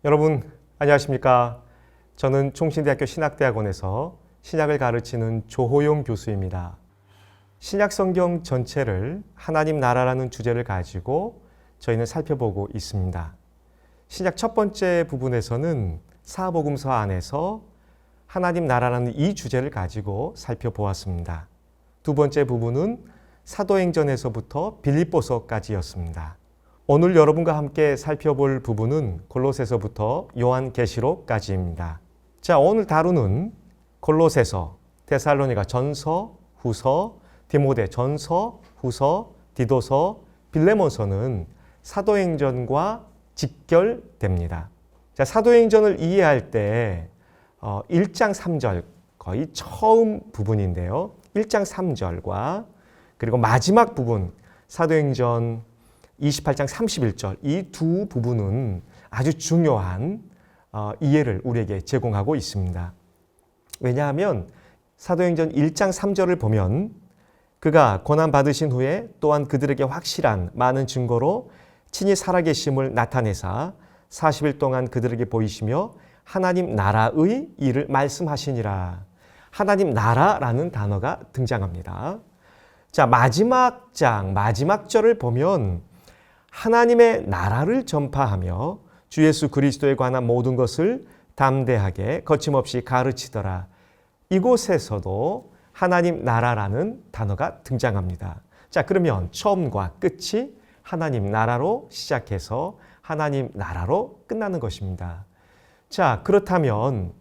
여러분 안녕하십니까? 저는 총신대학교 신학대학원에서 신약을 가르치는 조호용 교수입니다. 신약 성경 전체를 하나님 나라라는 주제를 가지고 저희는 살펴보고 있습니다. 신약 첫 번째 부분에서는 사복음서 안에서 하나님 나라라는 이 주제를 가지고 살펴보았습니다. 두 번째 부분은 사도행전에서부터 빌립보서까지였습니다. 오늘 여러분과 함께 살펴볼 부분은 골로새서부터 요한계시록까지입니다. 자, 오늘 다루는 골로새서, 데살로니가 전서, 후서, 디모데 전서, 후서, 디도서, 빌레몬서는 사도행전과 직결됩니다. 자, 사도행전을 이해할 때 1장 3절 거의 처음 부분인데요. 1장 3절과 그리고 마지막 부분 사도행전 28장 31절 이 두 부분은 아주 중요한 이해를 우리에게 제공하고 있습니다. 왜냐하면 사도행전 1장 3절을 보면 그가 고난받으신 후에 또한 그들에게 확실한 많은 증거로 친히 살아계심을 나타내사 40일 동안 그들에게 보이시며 하나님 나라의 일을 말씀하시니라. 하나님 나라라는 단어가 등장합니다. 자, 마지막 장, 마지막 절을 보면 하나님의 나라를 전파하며 주 예수 그리스도에 관한 모든 것을 담대하게 거침없이 가르치더라. 이곳에서도 하나님 나라라는 단어가 등장합니다. 자, 그러면 처음과 끝이 하나님 나라로 시작해서 하나님 나라로 끝나는 것입니다. 자, 그렇다면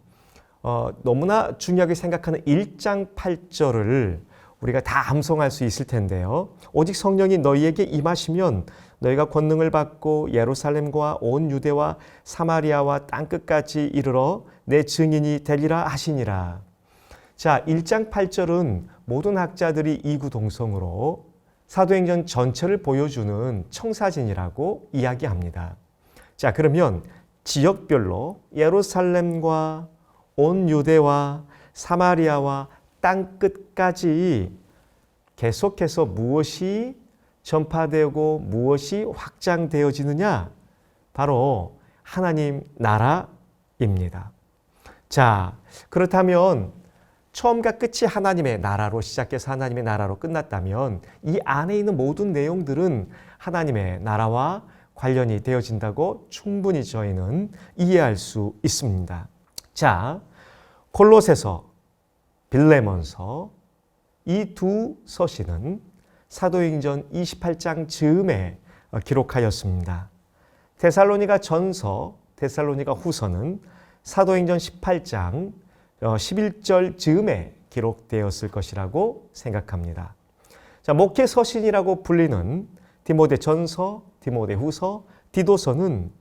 너무나 중요하게 생각하는 1장 8절을 우리가 다 암송할 수 있을 텐데요. 오직 성령이 너희에게 임하시면 너희가 권능을 받고 예루살렘과 온 유대와 사마리아와 땅끝까지 이르러 내 증인이 되리라 하시니라. 자, 1장 8절은 모든 학자들이 이구동성으로 사도행전 전체를 보여주는 청사진이라고 이야기합니다. 자, 그러면 지역별로 예루살렘과 온 유대와 사마리아와 땅끝까지 계속해서 무엇이 전파되고 무엇이 확장되어지느냐? 바로 하나님 나라입니다. 자, 그렇다면 처음과 끝이 하나님의 나라로 시작해서 하나님의 나라로 끝났다면 이 안에 있는 모든 내용들은 하나님의 나라와 관련이 되어진다고 충분히 저희는 이해할 수 있습니다. 자, 골로새서, 빌레몬서 이 두 서신은 사도행전 28장 즈음에 기록하였습니다. 데살로니가 전서, 데살로니가 후서는 사도행전 18장 11절 즈음에 기록되었을 것이라고 생각합니다. 자, 목회 서신이라고 불리는 디모데 전서, 디모데 후서, 디도서는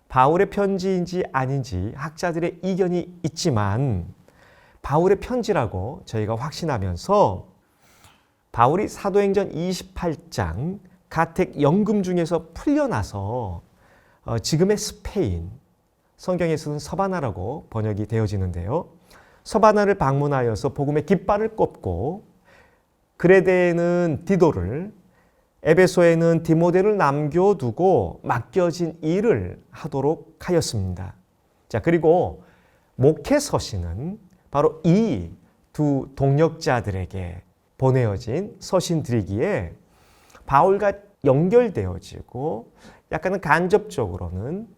바울의 편지인지 아닌지 학자들의 이견이 있지만 바울의 편지라고 저희가 확신하면서 바울이 사도행전 28장 가택 연금 중에서 풀려나서 지금의 스페인, 성경에서는 서바나라고 번역이 되어지는데요. 서바나를 방문하여서 복음의 깃발을 꽂고 그레데에는 디도를, 에베소에는 디모데를 남겨두고 맡겨진 일을 하도록 하였습니다. 자, 그리고 목회 서신은 바로 이 두 동역자들에게 보내어진 서신들이기에 바울과 연결되어지고 약간은 간접적으로는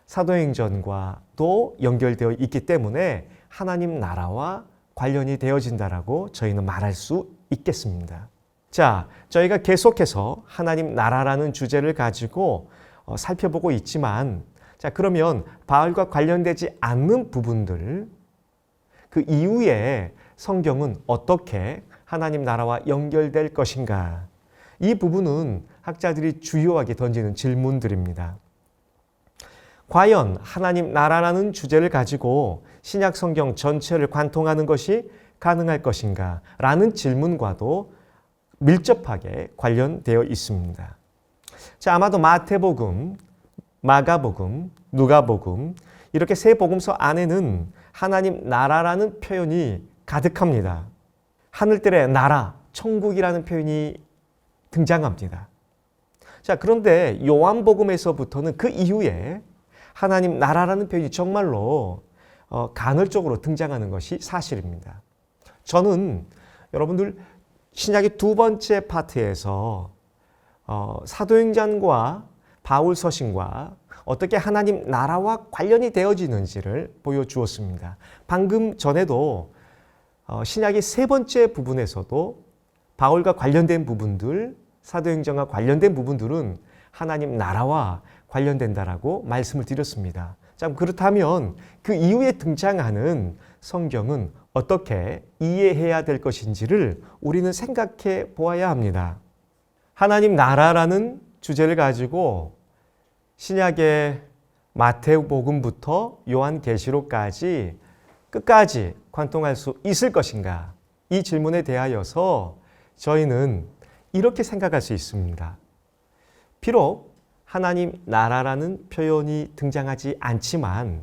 사도행전과도 연결되어 있기 때문에 하나님 나라와 관련이 되어진다라고 저희는 말할 수 있겠습니다. 자, 저희가 계속해서 하나님 나라라는 주제를 가지고 살펴보고 있지만 자, 그러면 바울과 관련되지 않는 부분들 그 이후에 성경은 어떻게 하나님 나라와 연결될 것인가? 이 부분은 학자들이 주요하게 던지는 질문들입니다. 과연 하나님 나라라는 주제를 가지고 신약 성경 전체를 관통하는 것이 가능할 것인가? 라는 질문과도 밀접하게 관련되어 있습니다. 자, 아마도 마태복음, 마가복음, 누가복음 이렇게 세 복음서 안에는 하나님 나라라는 표현이 가득합니다. 하늘들의 나라, 천국이라는 표현이 등장합니다. 자, 그런데 요한복음에서부터는 그 이후에 하나님 나라라는 표현이 정말로 간헐적으로 등장하는 것이 사실입니다. 저는 여러분들 신약의 두 번째 파트에서 사도행전과 바울 서신과 어떻게 하나님 나라와 관련이 되어지는지를 보여주었습니다. 방금 전에도 신약의 세 번째 부분에서도 바울과 관련된 부분들, 사도행전과 관련된 부분들은 하나님 나라와 관련된다라고 말씀을 드렸습니다. 자, 그렇다면 그 이후에 등장하는 성경은 어떻게 이해해야 될 것인지를 우리는 생각해 보아야 합니다. 하나님 나라라는 주제를 가지고 신약의 마태복음부터 요한계시록까지 끝까지 관통할 수 있을 것인가? 이 질문에 대하여서 저희는 이렇게 생각할 수 있습니다. 비록 하나님 나라라는 표현이 등장하지 않지만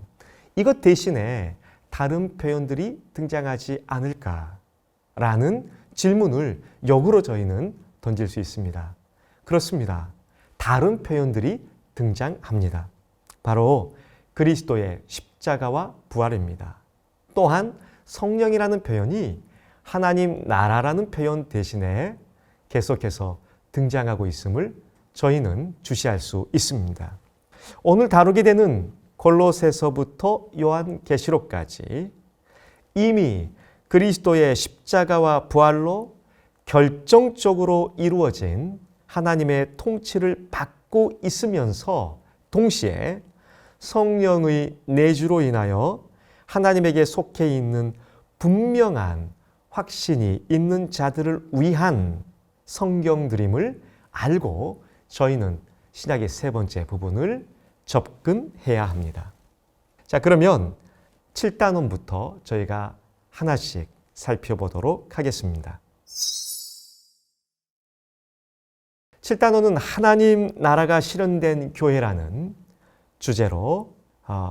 이것 대신에 다른 표현들이 등장하지 않을까라는 질문을 역으로 저희는 던질 수 있습니다. 그렇습니다. 다른 표현들이 등장합니다. 바로 그리스도의 십자가와 부활입니다. 또한 성령이라는 표현이 하나님 나라라는 표현 대신에 계속해서 등장하고 있음을 저희는 주시할 수 있습니다. 오늘 다루게 되는 골로새서부터 요한계시록까지 이미 그리스도의 십자가와 부활로 결정적으로 이루어진 하나님의 통치를 받고 있으면서 동시에 성령의 내주로 인하여 하나님에게 속해 있는 분명한 확신이 있는 자들을 위한 성경들임을 알고 저희는 신약의 세 번째 부분을 접근해야 합니다. 자, 그러면 7단원부터 저희가 하나씩 살펴보도록 하겠습니다. 7단원은 하나님 나라가 실현된 교회라는 주제로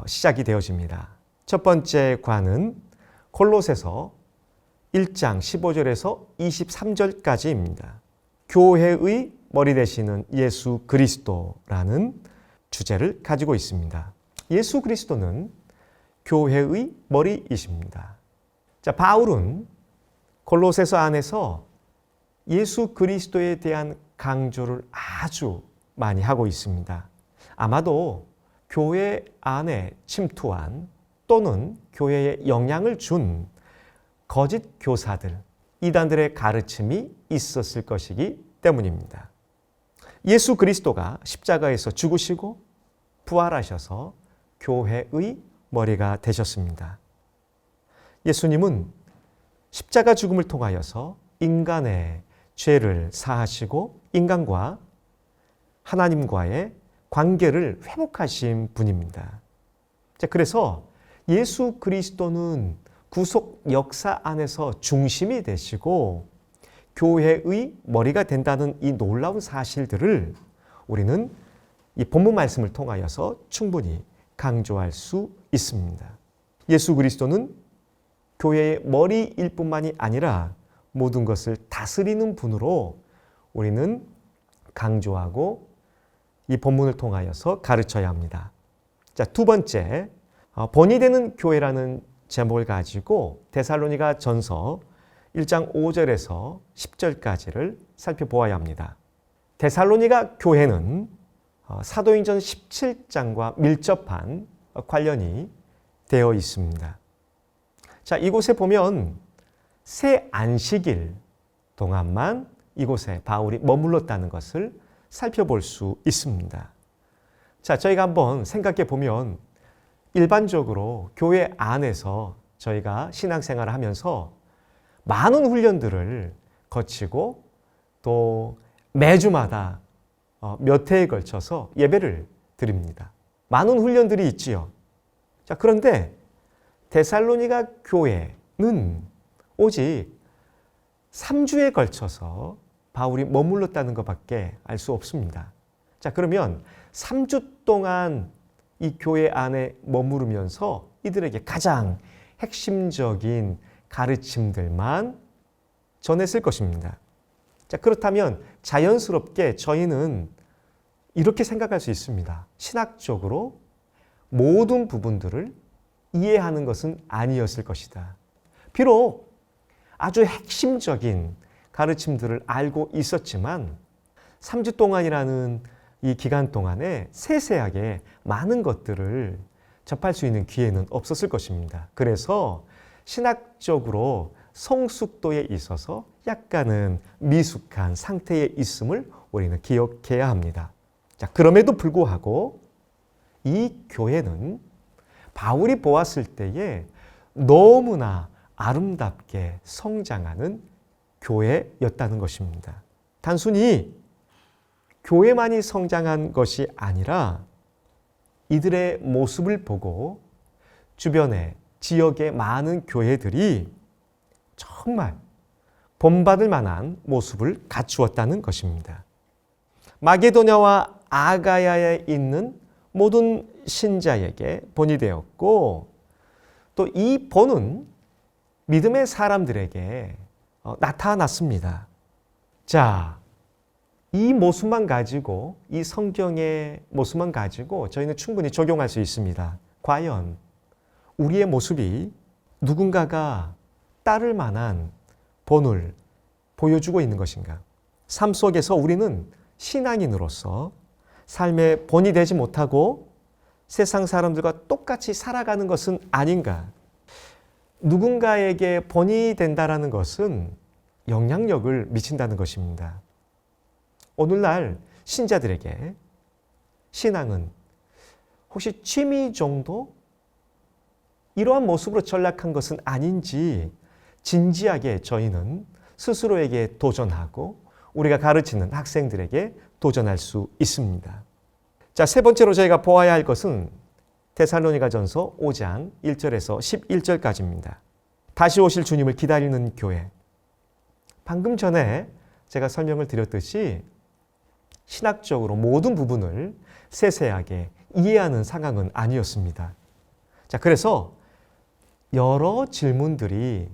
시작이 되어집니다. 첫 번째 관은 골로새서 1장 15절에서 23절까지입니다. 교회의 머리 되시는 예수 그리스도라는 주제를 가지고 있습니다. 예수 그리스도는 교회의 머리이십니다. 자, 바울은 골로새서 안에서 예수 그리스도에 대한 강조를 아주 많이 하고 있습니다. 아마도 교회 안에 침투한 또는 교회에 영향을 준 거짓 교사들, 이단들의 가르침이 있었을 것이기 때문입니다. 예수 그리스도가 십자가에서 죽으시고 부활하셔서 교회의 머리가 되셨습니다. 예수님은 십자가 죽음을 통하여서 인간의 죄를 사하시고 인간과 하나님과의 관계를 회복하신 분입니다. 그래서 예수 그리스도는 구속 역사 안에서 중심이 되시고 교회의 머리가 된다는 이 놀라운 사실들을 우리는 이 본문 말씀을 통하여서 충분히 강조할 수 있습니다. 예수 그리스도는 교회의 머리일 뿐만이 아니라 모든 것을 다스리는 분으로 우리는 강조하고 이 본문을 통하여서 가르쳐야 합니다. 자, 두 번째, 본이 되는 교회라는 제목을 가지고 데살로니가 전서 1장 5절에서 10절까지를 살펴보아야 합니다. 데살로니가 교회는 사도행전 17장과 밀접한 관련이 되어 있습니다. 자, 이곳에 보면 새 안식일 동안만 이곳에 바울이 머물렀다는 것을 살펴볼 수 있습니다. 자, 저희가 한번 생각해 보면 일반적으로 교회 안에서 저희가 신앙생활을 하면서 많은 훈련들을 거치고 또 매주마다 몇 회에 걸쳐서 예배를 드립니다. 많은 훈련들이 있지요. 자, 그런데 데살로니가 교회는 오직 3주에 걸쳐서 바울이 머물렀다는 것밖에 알 수 없습니다. 자, 그러면 3주 동안 이 교회 안에 머무르면서 이들에게 가장 핵심적인 가르침들만 전했을 것입니다. 자, 그렇다면 자연스럽게 저희는 이렇게 생각할 수 있습니다. 신학적으로 모든 부분들을 이해하는 것은 아니었을 것이다. 비록 아주 핵심적인 가르침들을 알고 있었지만 3주 동안이라는 이 기간 동안에 세세하게 많은 것들을 접할 수 있는 기회는 없었을 것입니다. 그래서 신학적으로 성숙도에 있어서 약간은 미숙한 상태에 있음을 우리는 기억해야 합니다. 자, 그럼에도 불구하고 이 교회는 바울이 보았을 때에 너무나 아름답게 성장하는 교회였다는 것입니다. 단순히 교회만이 성장한 것이 아니라 이들의 모습을 보고 주변의 지역의 많은 교회들이 정말 본받을 만한 모습을 갖추었다는 것입니다. 마게도냐와 아가야에 있는 모든 신자에게 본이 되었고 또 이 본은 믿음의 사람들에게 나타났습니다. 자, 이 모습만 가지고, 이 성경의 모습만 가지고 저희는 충분히 적용할 수 있습니다. 과연 우리의 모습이 누군가가 따를 만한 본을 보여주고 있는 것인가? 삶 속에서 우리는 신앙인으로서 삶의 본이 되지 못하고 세상 사람들과 똑같이 살아가는 것은 아닌가? 누군가에게 본이 된다는 것은 영향력을 미친다는 것입니다. 오늘날 신자들에게 신앙은 혹시 취미 정도? 이러한 모습으로 전락한 것은 아닌지 진지하게 저희는 스스로에게 도전하고 우리가 가르치는 학생들에게 도전할 수 있습니다. 자, 세 번째로 저희가 보아야 할 것은 데살로니가전서 5장 1절에서 11절까지입니다. 다시 오실 주님을 기다리는 교회. 방금 전에 제가 설명을 드렸듯이 신학적으로 모든 부분을 세세하게 이해하는 상황은 아니었습니다. 자, 그래서 여러 질문들이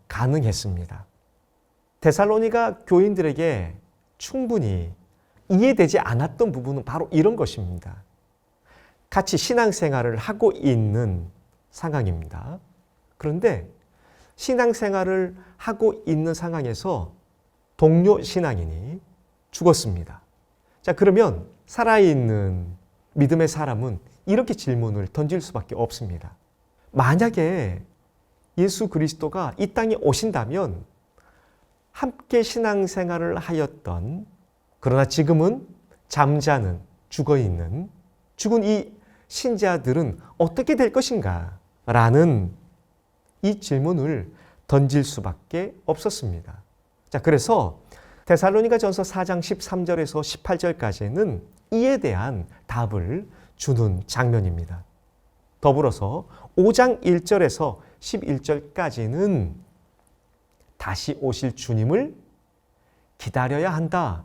가능했습니다. 데살로니가 교인들에게 충분히 이해되지 않았던 부분은 바로 이런 것입니다. 같이 신앙생활을 하고 있는 상황입니다. 그런데 신앙생활을 하고 있는 상황에서 동료 신앙인이 죽었습니다. 자, 그러면 살아있는 믿음의 사람은 이렇게 질문을 던질 수밖에 없습니다. 만약에 예수 그리스도가 이 땅에 오신다면 함께 신앙생활을 하였던, 그러나 지금은 잠자는, 죽어있는, 죽은 이 신자들은 어떻게 될 것인가? 라는 이 질문을 던질 수밖에 없었습니다. 자, 그래서 데살로니가전서 4장 13절에서 18절까지는 이에 대한 답을 주는 장면입니다. 더불어서 5장 1절에서 11절까지는 다시 오실 주님을 기다려야 한다.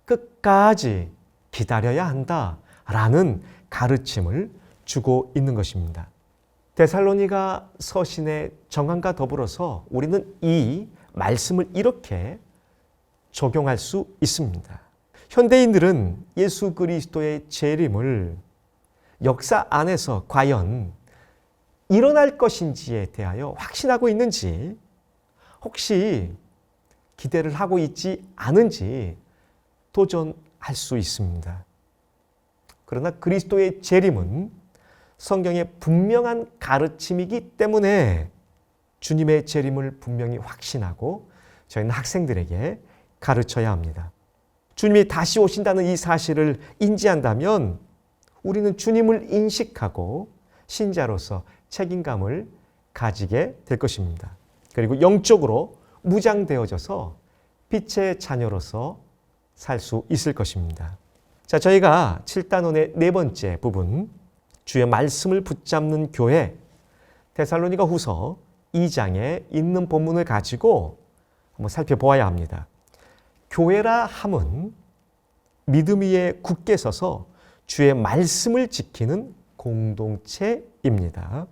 끝까지 기다려야 한다. 라는 가르침을 주고 있는 것입니다. 데살로니가 서신의 정황과 더불어서 우리는 이 말씀을 이렇게 적용할 수 있습니다. 현대인들은 예수 그리스도의 재림을 역사 안에서 과연 일어날 것인지에 대하여 확신하고 있는지, 혹시 기대를 하고 있지 않은지 도전할 수 있습니다. 그러나 그리스도의 재림은 성경의 분명한 가르침이기 때문에 주님의 재림을 분명히 확신하고 저희는 학생들에게 가르쳐야 합니다. 주님이 다시 오신다는 이 사실을 인지한다면 우리는 주님을 인식하고 신자로서 책임감을 가지게 될 것입니다. 그리고 영적으로 무장되어져서 빛의 자녀로서 살 수 있을 것입니다. 자, 저희가 7단원의 네 번째 부분, 주의 말씀을 붙잡는 교회, 데살로니가 후서 2장에 있는 본문을 가지고 한번 살펴보아야 합니다. 교회라 함은 믿음 위에 굳게 서서 주의 말씀을 지키는 공동체입니다.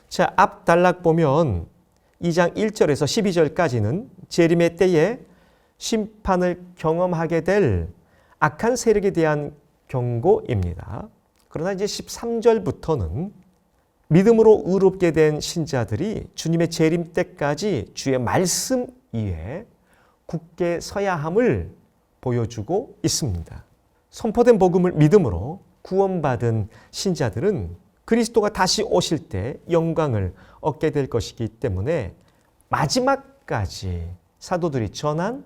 자, 앞 단락 보면 2장 1절에서 12절까지는 재림의 때에 심판을 경험하게 될 악한 세력에 대한 경고입니다. 그러나 이제 13절부터는 믿음으로 의롭게 된 신자들이 주님의 재림 때까지 주의 말씀 위에 굳게 서야 함을 보여주고 있습니다. 선포된 복음을 믿음으로 구원받은 신자들은 그리스도가 다시 오실 때 영광을 얻게 될 것이기 때문에 마지막까지 사도들이 전한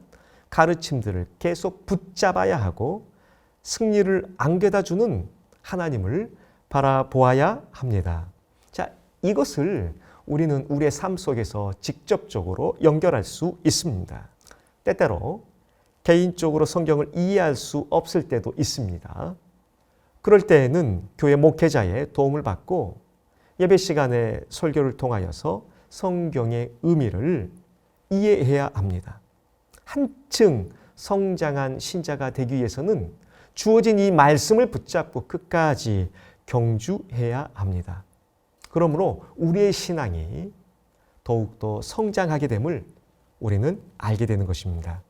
가르침들을 계속 붙잡아야 하고 승리를 안겨다 주는 하나님을 바라보아야 합니다. 자, 이것을 우리는 우리의 삶 속에서 직접적으로 연결할 수 있습니다. 때때로 개인적으로 성경을 이해할 수 없을 때도 있습니다. 그럴 때에는 교회 목회자의 도움을 받고 예배 시간에 설교를 통하여서 성경의 의미를 이해해야 합니다. 한층 성장한 신자가 되기 위해서는 주어진 이 말씀을 붙잡고 끝까지 경주해야 합니다. 그러므로 우리의 신앙이 더욱더 성장하게 됨을 우리는 알게 되는 것입니다.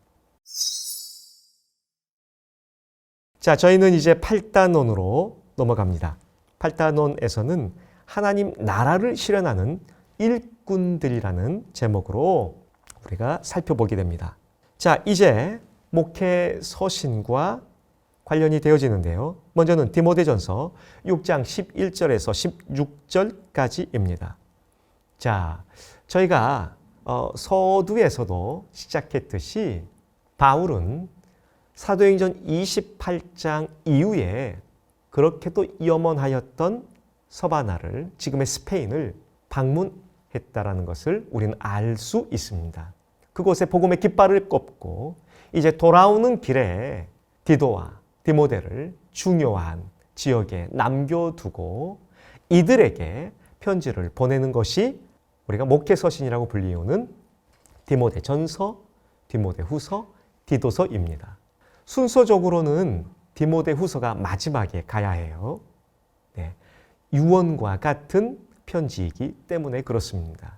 자, 저희는 이제 8단원으로 넘어갑니다. 8단원에서는 하나님 나라를 실현하는 일꾼들이라는 제목으로 우리가 살펴보게 됩니다. 자, 이제 목회 서신과 관련이 되어지는데요. 먼저는 디모데전서 6장 11절에서 16절까지입니다. 자, 저희가 서두에서도 시작했듯이 바울은 사도행전 28장 이후에 그렇게도 염원하였던 서바나를, 지금의 스페인을 방문했다라는 것을 우리는 알 수 있습니다. 그곳에 복음의 깃발을 꽂고 이제 돌아오는 길에 디도와 디모데를 중요한 지역에 남겨두고 이들에게 편지를 보내는 것이 우리가 목회서신이라고 불리우는 디모데전서, 디모데후서, 디도서입니다. 순서적으로는 디모데후서가 마지막에 가야 해요. 네, 유언과 같은 편지이기 때문에 그렇습니다.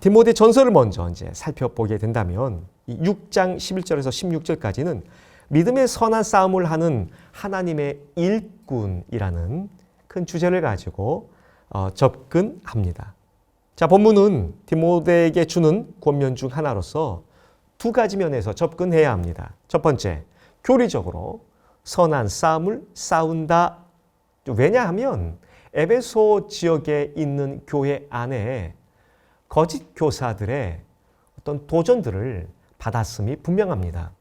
디모데전서를 먼저 이제 살펴보게 된다면 이 6장 11절에서 16절까지는 믿음의 선한 싸움을 하는 하나님의 일꾼이라는 큰 주제를 가지고 접근합니다. 자, 본문은 디모데에게 주는 권면 중 하나로서 두 가지 면에서 접근해야 합니다. 첫 번째, 교리적으로 선한 싸움을 싸운다. 왜냐하면 에베소 지역에 있는 교회 안에 거짓 교사들의 어떤 도전들을 받았음이 분명합니다.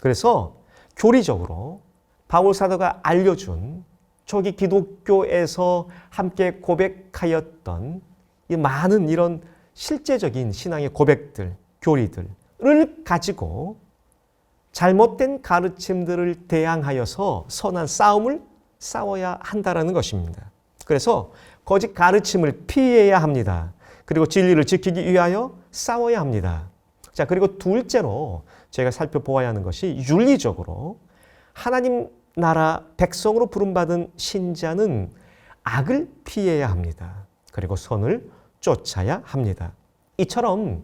그래서 교리적으로 바울 사도가 알려준 초기 기독교에서 함께 고백하였던 이 많은 이런 실제적인 신앙의 고백들, 교리들을 가지고 잘못된 가르침들을 대항하여서 선한 싸움을 싸워야 한다는 것입니다. 그래서 거짓 가르침을 피해야 합니다. 그리고 진리를 지키기 위하여 싸워야 합니다. 자, 그리고 둘째로 저희가 살펴보아야 하는 것이 윤리적으로 하나님 나라 백성으로 부름받은 신자는 악을 피해야 합니다. 그리고 선을 쫓아야 합니다. 이처럼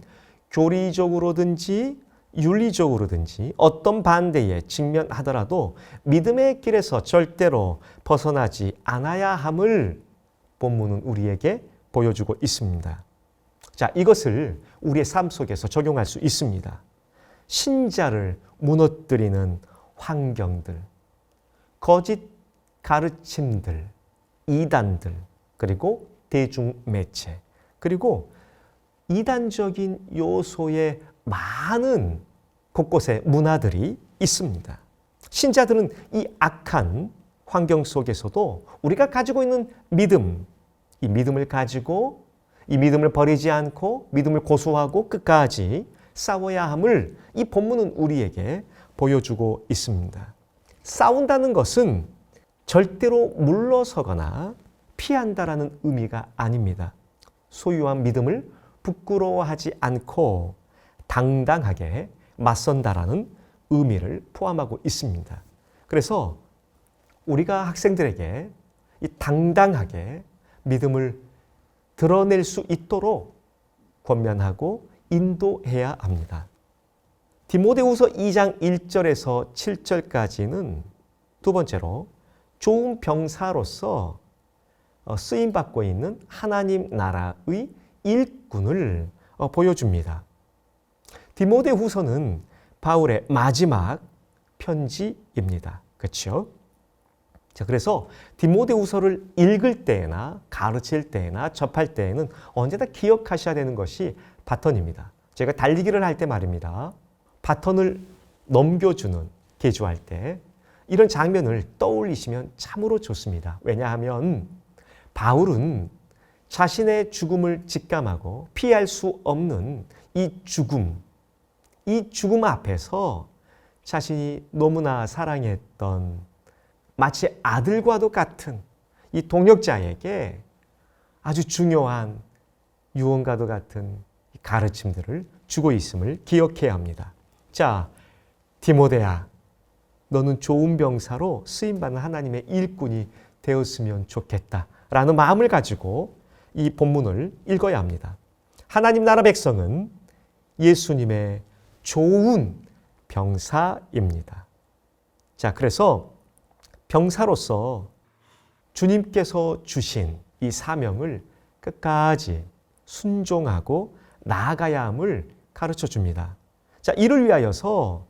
교리적으로든지 윤리적으로든지 어떤 반대에 직면하더라도 믿음의 길에서 절대로 벗어나지 않아야 함을 본문은 우리에게 보여주고 있습니다. 자, 이것을 우리의 삶 속에서 적용할 수 있습니다. 신자를 무너뜨리는 환경들, 거짓 가르침들, 이단들, 그리고 대중매체, 그리고 이단적인 요소의 많은 곳곳에 문화들이 있습니다. 신자들은 이 악한 환경 속에서도 우리가 가지고 있는 믿음, 이 믿음을 가지고 이 믿음을 버리지 않고 믿음을 고수하고 끝까지 싸워야 함을 이 본문은 우리에게 보여주고 있습니다. 싸운다는 것은 절대로 물러서거나 피한다라는 의미가 아닙니다. 소유한 믿음을 부끄러워하지 않고 당당하게 맞선다라는 의미를 포함하고 있습니다. 그래서 우리가 학생들에게 이 당당하게 믿음을 드러낼 수 있도록 권면하고 인도해야 합니다. 디모데후서 2장 1절에서 7절까지는 두 번째로 좋은 병사로서 쓰임받고 있는 하나님 나라의 일꾼을 보여줍니다. 디모데후서는 바울의 마지막 편지입니다. 그렇죠? 자, 그래서 디모데후서를 읽을 때나 가르칠 때나 접할 때에는 언제나 기억하셔야 되는 것이 바톤입니다. 제가 달리기를 할 때 말입니다. 바톤을 넘겨주는 계주할 때 이런 장면을 떠올리시면 참으로 좋습니다. 왜냐하면 바울은 자신의 죽음을 직감하고 피할 수 없는 이 죽음 앞에서 자신이 너무나 사랑했던 마치 아들과도 같은 이 동역자에게 아주 중요한 유언과도 같은 가르침들을 주고 있음을 기억해야 합니다. 자, 디모데야, 너는 좋은 병사로 쓰임받는 하나님의 일꾼이 되었으면 좋겠다라는 마음을 가지고 이 본문을 읽어야 합니다. 하나님 나라 백성은 예수님의 좋은 병사입니다. 자, 그래서 병사로서 주님께서 주신 이 사명을 끝까지 순종하고 나아가야 함을 가르쳐 줍니다. 자, 이를 위하여서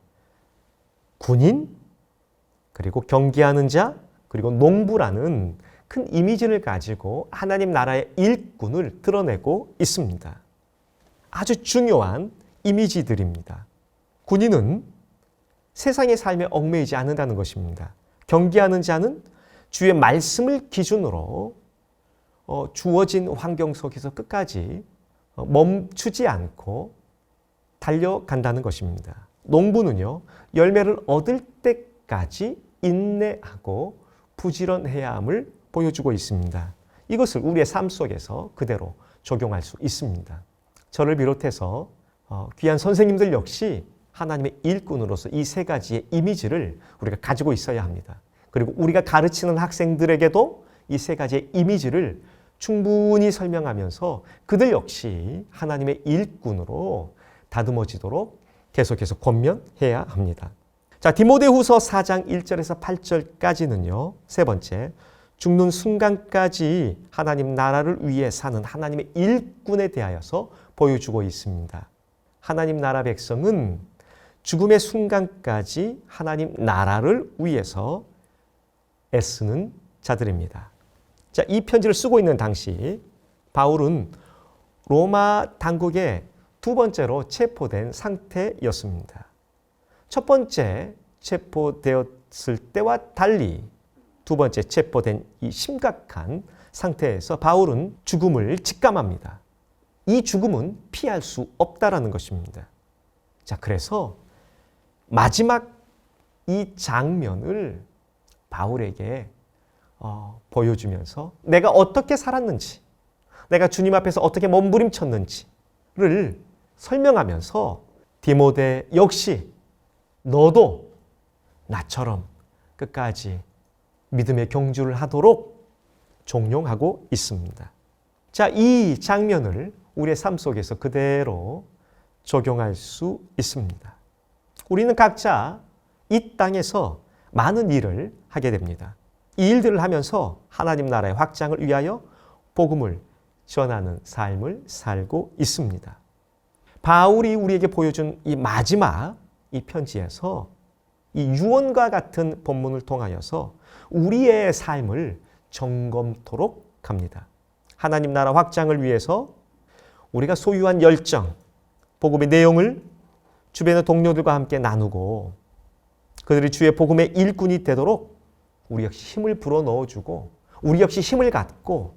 군인, 그리고 경계하는 자, 그리고 농부라는 큰 이미지를 가지고 하나님 나라의 일꾼을 드러내고 있습니다. 아주 중요한 이미지들입니다. 군인은 세상의 삶에 얽매이지 않는다는 것입니다. 경계하는 자는 주의 말씀을 기준으로 주어진 환경 속에서 끝까지 멈추지 않고 달려간다는 것입니다. 농부는요, 열매를 얻을 때까지 인내하고 부지런해야 함을 보여주고 있습니다. 이것을 우리의 삶 속에서 그대로 적용할 수 있습니다. 저를 비롯해서 귀한 선생님들 역시 하나님의 일꾼으로서 이 세 가지의 이미지를 우리가 가지고 있어야 합니다. 그리고 우리가 가르치는 학생들에게도 이 세 가지의 이미지를 충분히 설명하면서 그들 역시 하나님의 일꾼으로 다듬어지도록 계속해서 권면해야 합니다. 자, 디모데후서 4장 1절에서 8절까지는요. 세 번째, 죽는 순간까지 하나님 나라를 위해 사는 하나님의 일꾼에 대하여서 보여주고 있습니다. 하나님 나라 백성은 죽음의 순간까지 하나님 나라를 위해서 애쓰는 자들입니다. 자, 이 편지를 쓰고 있는 당시 바울은 로마 당국에 두 번째로 체포된 상태였습니다. 첫 번째 체포되었을 때와 달리 두 번째 체포된 이 심각한 상태에서 바울은 죽음을 직감합니다. 이 죽음은 피할 수 없다라는 것입니다. 자, 그래서 마지막 이 장면을 바울에게 보여주면서 내가 어떻게 살았는지, 내가 주님 앞에서 어떻게 몸부림쳤는지를 설명하면서 디모데 역시 너도 나처럼 끝까지 믿음의 경주를 하도록 종용하고 있습니다. 자, 이 장면을 우리의 삶 속에서 그대로 적용할 수 있습니다. 우리는 각자 이 땅에서 많은 일을 하게 됩니다. 이 일들을 하면서 하나님 나라의 확장을 위하여 복음을 전하는 삶을 살고 있습니다. 바울이 우리에게 보여준 이 마지막 이 편지에서 이 유언과 같은 본문을 통하여서 우리의 삶을 점검토록 합니다. 하나님 나라 확장을 위해서 우리가 소유한 열정, 복음의 내용을 주변의 동료들과 함께 나누고 그들이 주의 복음의 일꾼이 되도록 우리 역시 힘을 불어넣어주고 우리 역시 힘을 갖고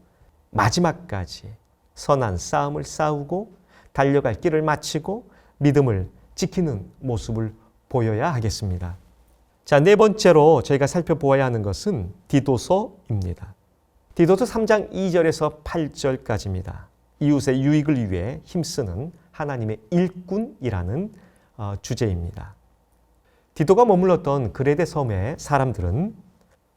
마지막까지 선한 싸움을 싸우고 달려갈 길을 마치고 믿음을 지키는 모습을 보여야 하겠습니다. 자, 네 번째로 저희가 살펴보아야 하는 것은 디도서입니다. 디도서 3장 2절에서 8절까지입니다. 이웃의 유익을 위해 힘쓰는 하나님의 일꾼이라는 주제입니다. 디도가 머물렀던 그레데 섬의 사람들은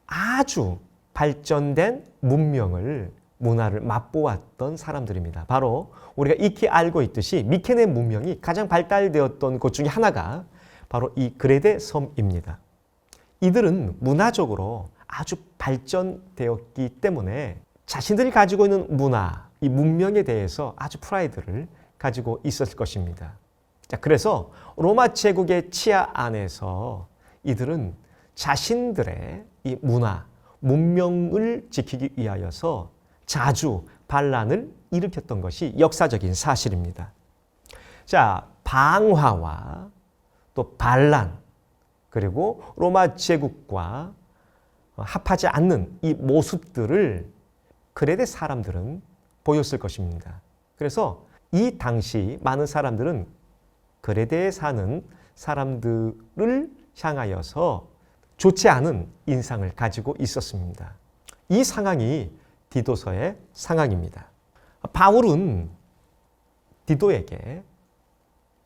아주 발전된 문화를 맛보았던 사람들입니다. 바로 우리가 익히 알고 있듯이 미케네 문명이 가장 발달되었던 곳 중에 하나가 바로 이 그레데 섬입니다. 이들은 문화적으로 아주 발전되었기 때문에 자신들이 가지고 있는 문화, 이 문명에 대해서 아주 프라이드를 가지고 있었을 것입니다. 자, 그래서 로마 제국의 치하 안에서 이들은 자신들의 이 문화, 문명을 지키기 위하여서 자주 반란을 일으켰던 것이 역사적인 사실입니다. 자, 방화와 또 반란, 그리고 로마 제국과 합하지 않는 이 모습들을 그레데 사람들은 보였을 것입니다. 그래서 이 당시 많은 사람들은 그레데에 사는 사람들을 향하여서 좋지 않은 인상을 가지고 있었습니다. 이 상황이 디도서의 상황입니다. 바울은 디도에게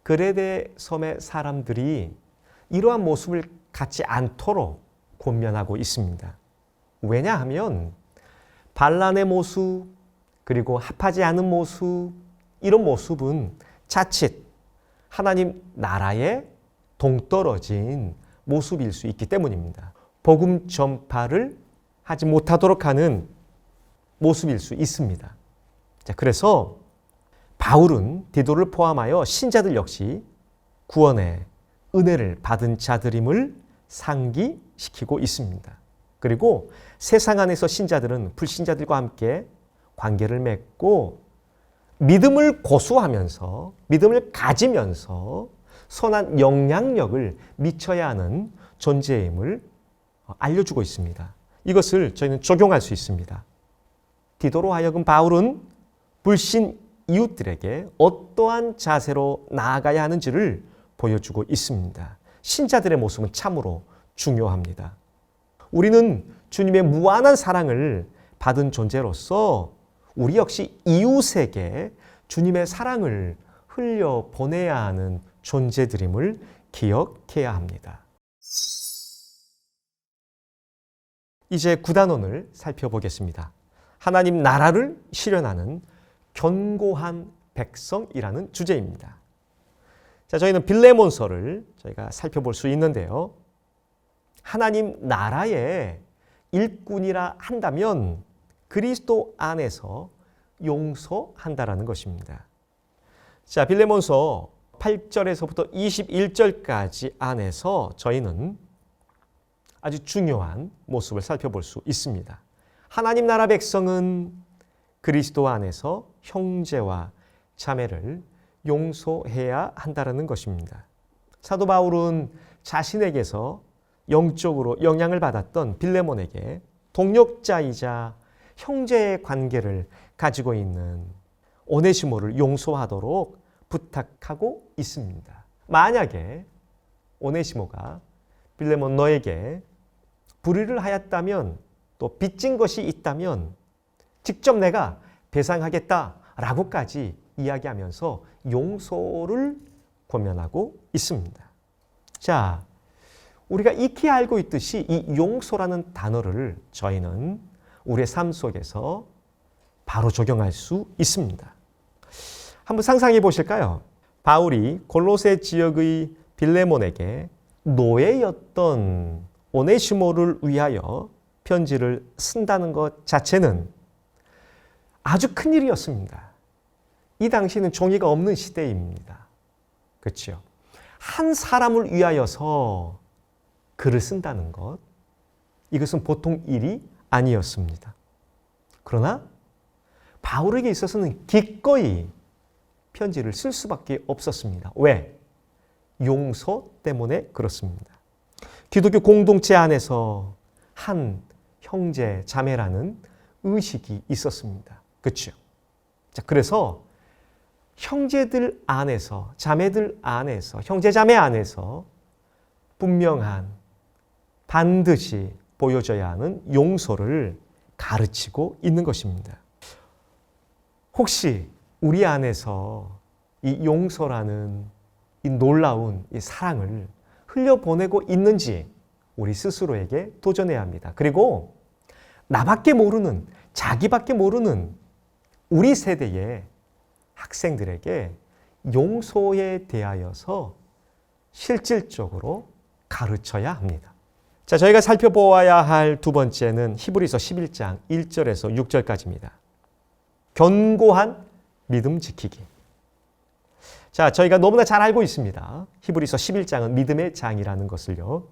그레데 섬의 사람들이 이러한 모습을 갖지 않도록 권면하고 있습니다. 왜냐하면 반란의 모습, 그리고 합하지 않은 모습, 이런 모습은 자칫 하나님 나라에 동떨어진 모습일 수 있기 때문입니다. 복음 전파를 하지 못하도록 하는 모습일 수 있습니다. 자, 그래서 바울은 디도를 포함하여 신자들 역시 구원의 은혜를 받은 자들임을 상기시키고 있습니다. 그리고 세상 안에서 신자들은 불신자들과 함께 관계를 맺고 믿음을 고수하면서, 믿음을 가지면서 선한 영향력을 미쳐야 하는 존재임을 알려주고 있습니다. 이것을 저희는 적용할 수 있습니다. 디도로 하여금 바울은 불신 이웃들에게 어떠한 자세로 나아가야 하는지를 보여주고 있습니다. 신자들의 모습은 참으로 중요합니다. 우리는 주님의 무한한 사랑을 받은 존재로서 우리 역시 이웃에게 주님의 사랑을 흘려보내야 하는 존재들임을 기억해야 합니다. 이제 9단원을 살펴보겠습니다. 하나님 나라를 실현하는 견고한 백성이라는 주제입니다. 자, 저희는 빌레몬서를 저희가 살펴볼 수 있는데요. 하나님 나라의 일꾼이라 한다면 그리스도 안에서 용서한다라는 것입니다. 자, 빌레몬서 8절에서부터 21절까지 안에서 저희는 아주 중요한 모습을 살펴볼 수 있습니다. 하나님 나라 백성은 그리스도 안에서 형제와 자매를 용서해야 한다는 것입니다. 사도 바울은 자신에게서 영적으로 영향을 받았던 빌레몬에게 동역자이자 형제의 관계를 가지고 있는 오네시모를 용서하도록 부탁하고 있습니다. 만약에 오네시모가 빌레몬 너에게 불의를 하였다면, 또 빚진 것이 있다면 직접 내가 배상하겠다라고까지 이야기하면서 용서를 권면하고 있습니다. 자, 우리가 익히 알고 있듯이 이 용서라는 단어를 저희는 우리의 삶 속에서 바로 적용할 수 있습니다. 한번 상상해 보실까요? 바울이 골로새 지역의 빌레몬에게 노예였던 오네시모를 위하여 편지를 쓴다는 것 자체는 아주 큰 일이었습니다. 이 당시는 종이가 없는 시대입니다. 그렇죠? 한 사람을 위하여서 글을 쓴다는 것, 이것은 보통 일이 아니었습니다. 그러나 바울에게 있어서는 기꺼이 편지를 쓸 수밖에 없었습니다. 왜? 용서 때문에 그렇습니다. 기독교 공동체 안에서 한 형제, 자매라는 의식이 있었습니다. 그렇죠? 자, 그래서 형제들 안에서, 자매들 안에서, 형제, 자매 안에서 분명한 반드시 보여져야 하는 용서를 가르치고 있는 것입니다. 혹시 우리 안에서 이 용서라는 이 놀라운 이 사랑을 흘려보내고 있는지 우리 스스로에게 도전해야 합니다. 그리고 나밖에 모르는, 자기밖에 모르는 우리 세대의 학생들에게 용서에 대하여서 실질적으로 가르쳐야 합니다. 자, 저희가 살펴보아야 할 두 번째는 히브리서 11장 1절에서 6절까지입니다. 견고한 믿음 지키기. 자, 저희가 너무나 잘 알고 있습니다. 히브리서 11장은 믿음의 장이라는 것을요.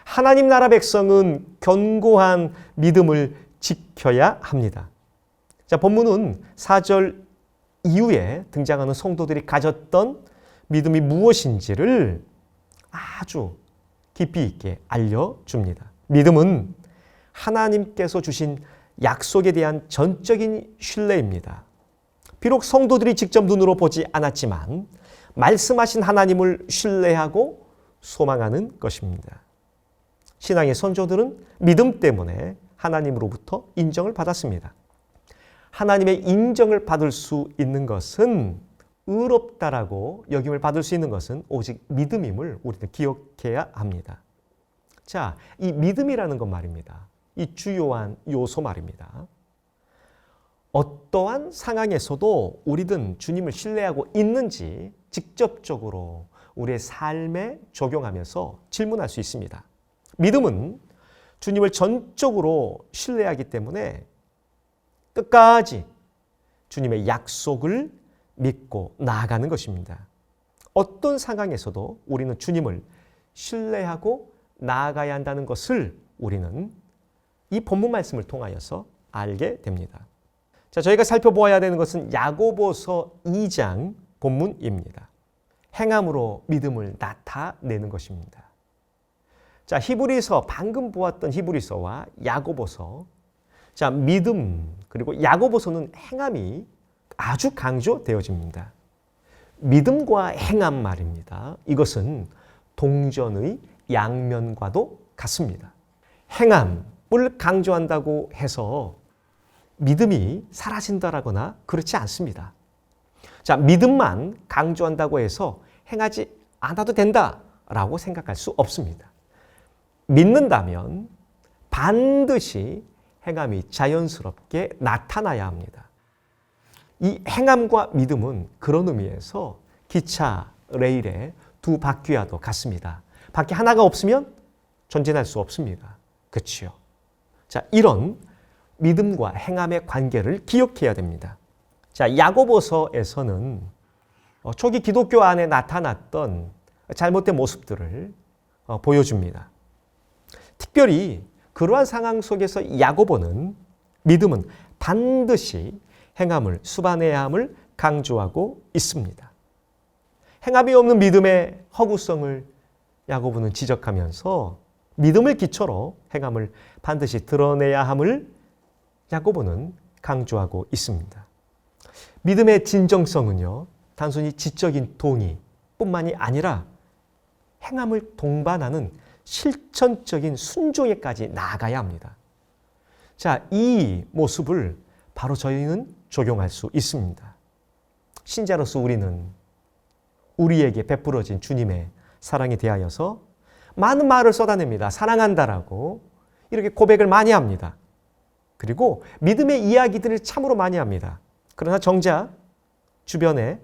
하나님 나라 백성은 견고한 믿음을 지켜야 합니다. 자, 본문은 4절 이후에 등장하는 성도들이 가졌던 믿음이 무엇인지를 아주 깊이 있게 알려줍니다. 믿음은 하나님께서 주신 약속에 대한 전적인 신뢰입니다. 비록 성도들이 직접 눈으로 보지 않았지만 말씀하신 하나님을 신뢰하고 소망하는 것입니다. 신앙의 선조들은 믿음 때문에 하나님으로부터 인정을 받았습니다. 하나님의 인정을 받을 수 있는 것은 의롭다라고 여김을 받을 수 있는 것은 오직 믿음임을 우리는 기억해야 합니다. 자, 이 믿음이라는 것 말입니다. 이 주요한 요소 말입니다. 어떠한 상황에서도 우리는 주님을 신뢰하고 있는지 직접적으로 우리의 삶에 적용하면서 질문할 수 있습니다. 믿음은 주님을 전적으로 신뢰하기 때문에 끝까지 주님의 약속을 믿고 나아가는 것입니다. 어떤 상황에서도 우리는 주님을 신뢰하고 나아가야 한다는 것을 우리는 이 본문 말씀을 통하여서 알게 됩니다. 자, 저희가 살펴보아야 되는 것은 야고보서 2장 본문입니다. 행함으로 믿음을 나타내는 것입니다. 자, 히브리서, 방금 보았던 히브리서와 야고보서, 자, 믿음 그리고 야고보서는 행함이 아주 강조되어집니다. 믿음과 행함 말입니다. 이것은 동전의 양면과도 같습니다. 행함을 강조한다고 해서 믿음이 사라진다라거나 그렇지 않습니다. 자, 믿음만 강조한다고 해서 행하지 않아도 된다라고 생각할 수 없습니다. 믿는다면 반드시 행함이 자연스럽게 나타나야 합니다. 이 행함과 믿음은 그런 의미에서 기차, 레일의 두 바퀴와도 같습니다. 바퀴 하나가 없으면 전진할 수 없습니다. 그렇죠? 자, 이런 믿음과 행함의 관계를 기억해야 됩니다. 자, 야고보서에서는 초기 기독교 안에 나타났던 잘못된 모습들을 보여줍니다. 특별히 그러한 상황 속에서 야고보는 믿음은 반드시 행함을 수반해야 함을 강조하고 있습니다. 행함이 없는 믿음의 허구성을 야고보는 지적하면서 믿음을 기초로 행함을 반드시 드러내야 함을 야고보는 강조하고 있습니다. 믿음의 진정성은요, 단순히 지적인 동의뿐만이 아니라 행함을 동반하는 실천적인 순종에까지 나아가야 합니다. 자, 이 모습을 바로 저희는 적용할 수 있습니다. 신자로서 우리는 우리에게 베풀어진 주님의 사랑에 대하여서 많은 말을 쏟아냅니다. 사랑한다라고 이렇게 고백을 많이 합니다. 그리고 믿음의 이야기들을 참으로 많이 합니다. 그러나 정작 주변에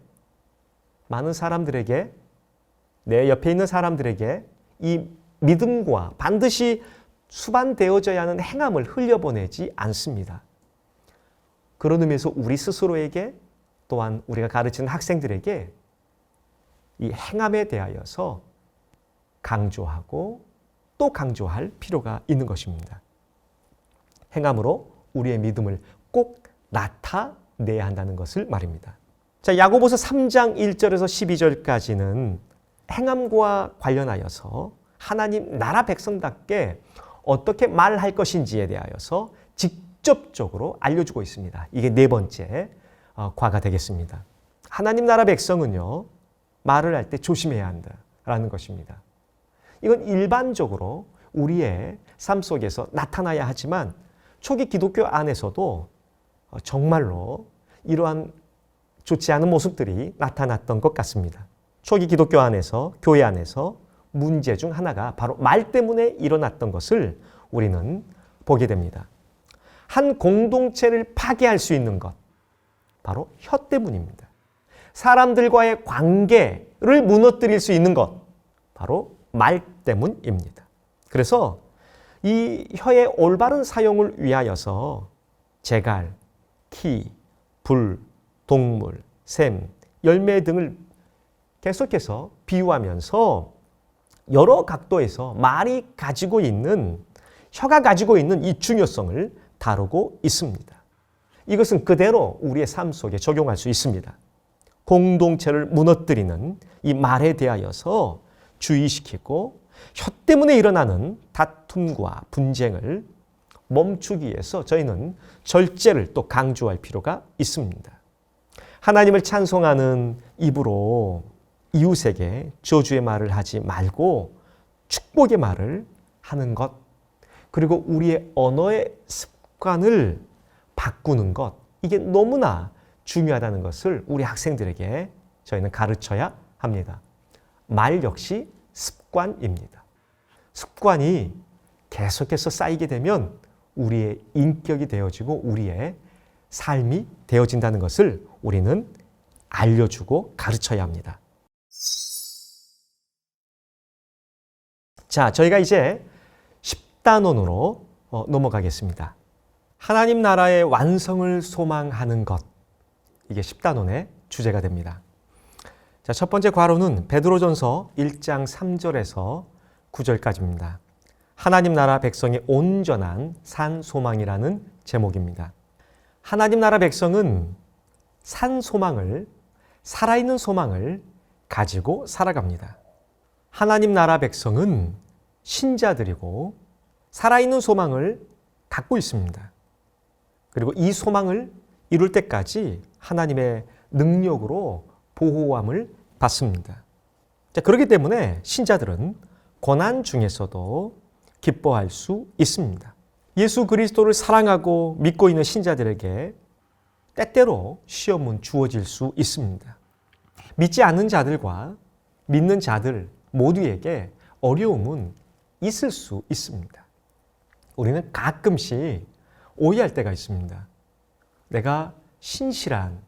많은 사람들에게, 내 옆에 있는 사람들에게 이 믿음과 반드시 수반되어져야 하는 행함을 흘려보내지 않습니다. 그런 의미에서 우리 스스로에게, 또한 우리가 가르치는 학생들에게 이 행함에 대하여서 강조하고 또 강조할 필요가 있는 것입니다. 행함으로 우리의 믿음을 꼭 나타내야 한다는 것을 말입니다. 자, 야고보서 3장 1절에서 12절까지는 행함과 관련하여서 하나님 나라 백성답게 어떻게 말할 것인지에 대하여서 직접적으로 알려주고 있습니다. 이게 네 번째 과가 되겠습니다. 하나님 나라 백성은요, 말을 할 때 조심해야 한다라는 것입니다. 이건 일반적으로 우리의 삶 속에서 나타나야 하지만 초기 기독교 안에서도 정말로 이러한 좋지 않은 모습들이 나타났던 것 같습니다. 초기 기독교 안에서, 교회 안에서 문제 중 하나가 바로 말 때문에 일어났던 것을 우리는 보게 됩니다. 한 공동체를 파괴할 수 있는 것, 바로 혀 때문입니다. 사람들과의 관계를 무너뜨릴 수 있는 것, 바로 말 때문입니다. 그래서 이 혀의 올바른 사용을 위하여서 재갈, 키, 불, 동물, 샘, 열매 등을 계속해서 비유하면서 여러 각도에서 말이 가지고 있는, 혀가 가지고 있는 이 중요성을 다루고 있습니다. 이것은 그대로 우리의 삶 속에 적용할 수 있습니다. 공동체를 무너뜨리는 이 말에 대하여서 주의시키고 혀 때문에 일어나는 다툼과 분쟁을 멈추기 위해서 저희는 절제를 또 강조할 필요가 있습니다. 하나님을 찬송하는 입으로 이웃에게 저주의 말을 하지 말고 축복의 말을 하는 것, 그리고 우리의 언어의 습관을 바꾸는 것, 이게 너무나 중요하다는 것을 우리 학생들에게 저희는 가르쳐야 합니다. 말 역시 습관입니다. 습관이 계속해서 쌓이게 되면 우리의 인격이 되어지고 우리의 삶이 되어진다는 것을 우리는 알려주고 가르쳐야 합니다. 자, 저희가 이제 10단원으로 넘어가겠습니다. 하나님 나라의 완성을 소망하는 것, 이게 10단원의 주제가 됩니다. 자, 첫 번째 괄호는 베드로전서 1장 3절에서 9절까지입니다. 하나님 나라 백성의 온전한 산 소망이라는 제목입니다. 하나님 나라 백성은 산 소망을, 살아있는 소망을 가지고 살아갑니다. 하나님 나라 백성은 신자들이고 살아있는 소망을 갖고 있습니다. 그리고 이 소망을 이룰 때까지 하나님의 능력으로 보호함을 받습니다. 자, 그렇기 때문에 신자들은 고난 중에서도 기뻐할 수 있습니다. 예수 그리스도를 사랑하고 믿고 있는 신자들에게 때때로 시험은 주어질 수 있습니다. 믿지 않는 자들과 믿는 자들 모두에게 어려움은 있을 수 있습니다. 우리는 가끔씩 오해할 때가 있습니다. 내가 신실한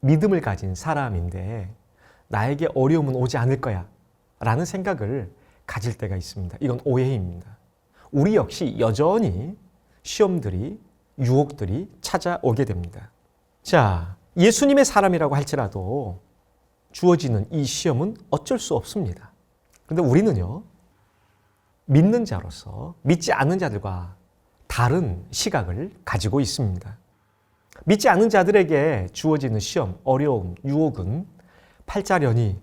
믿음을 가진 사람인데 나에게 어려움은 오지 않을 거야 라는 생각을 가질 때가 있습니다. 이건 오해입니다. 우리 역시 여전히 시험들이, 유혹들이 찾아오게 됩니다. 자, 예수님의 사람이라고 할지라도 주어지는 이 시험은 어쩔 수 없습니다. 그런데 우리는요, 믿는 자로서 믿지 않는 자들과 다른 시각을 가지고 있습니다. 믿지 않는 자들에게 주어지는 시험, 어려움, 유혹은 팔자련이라는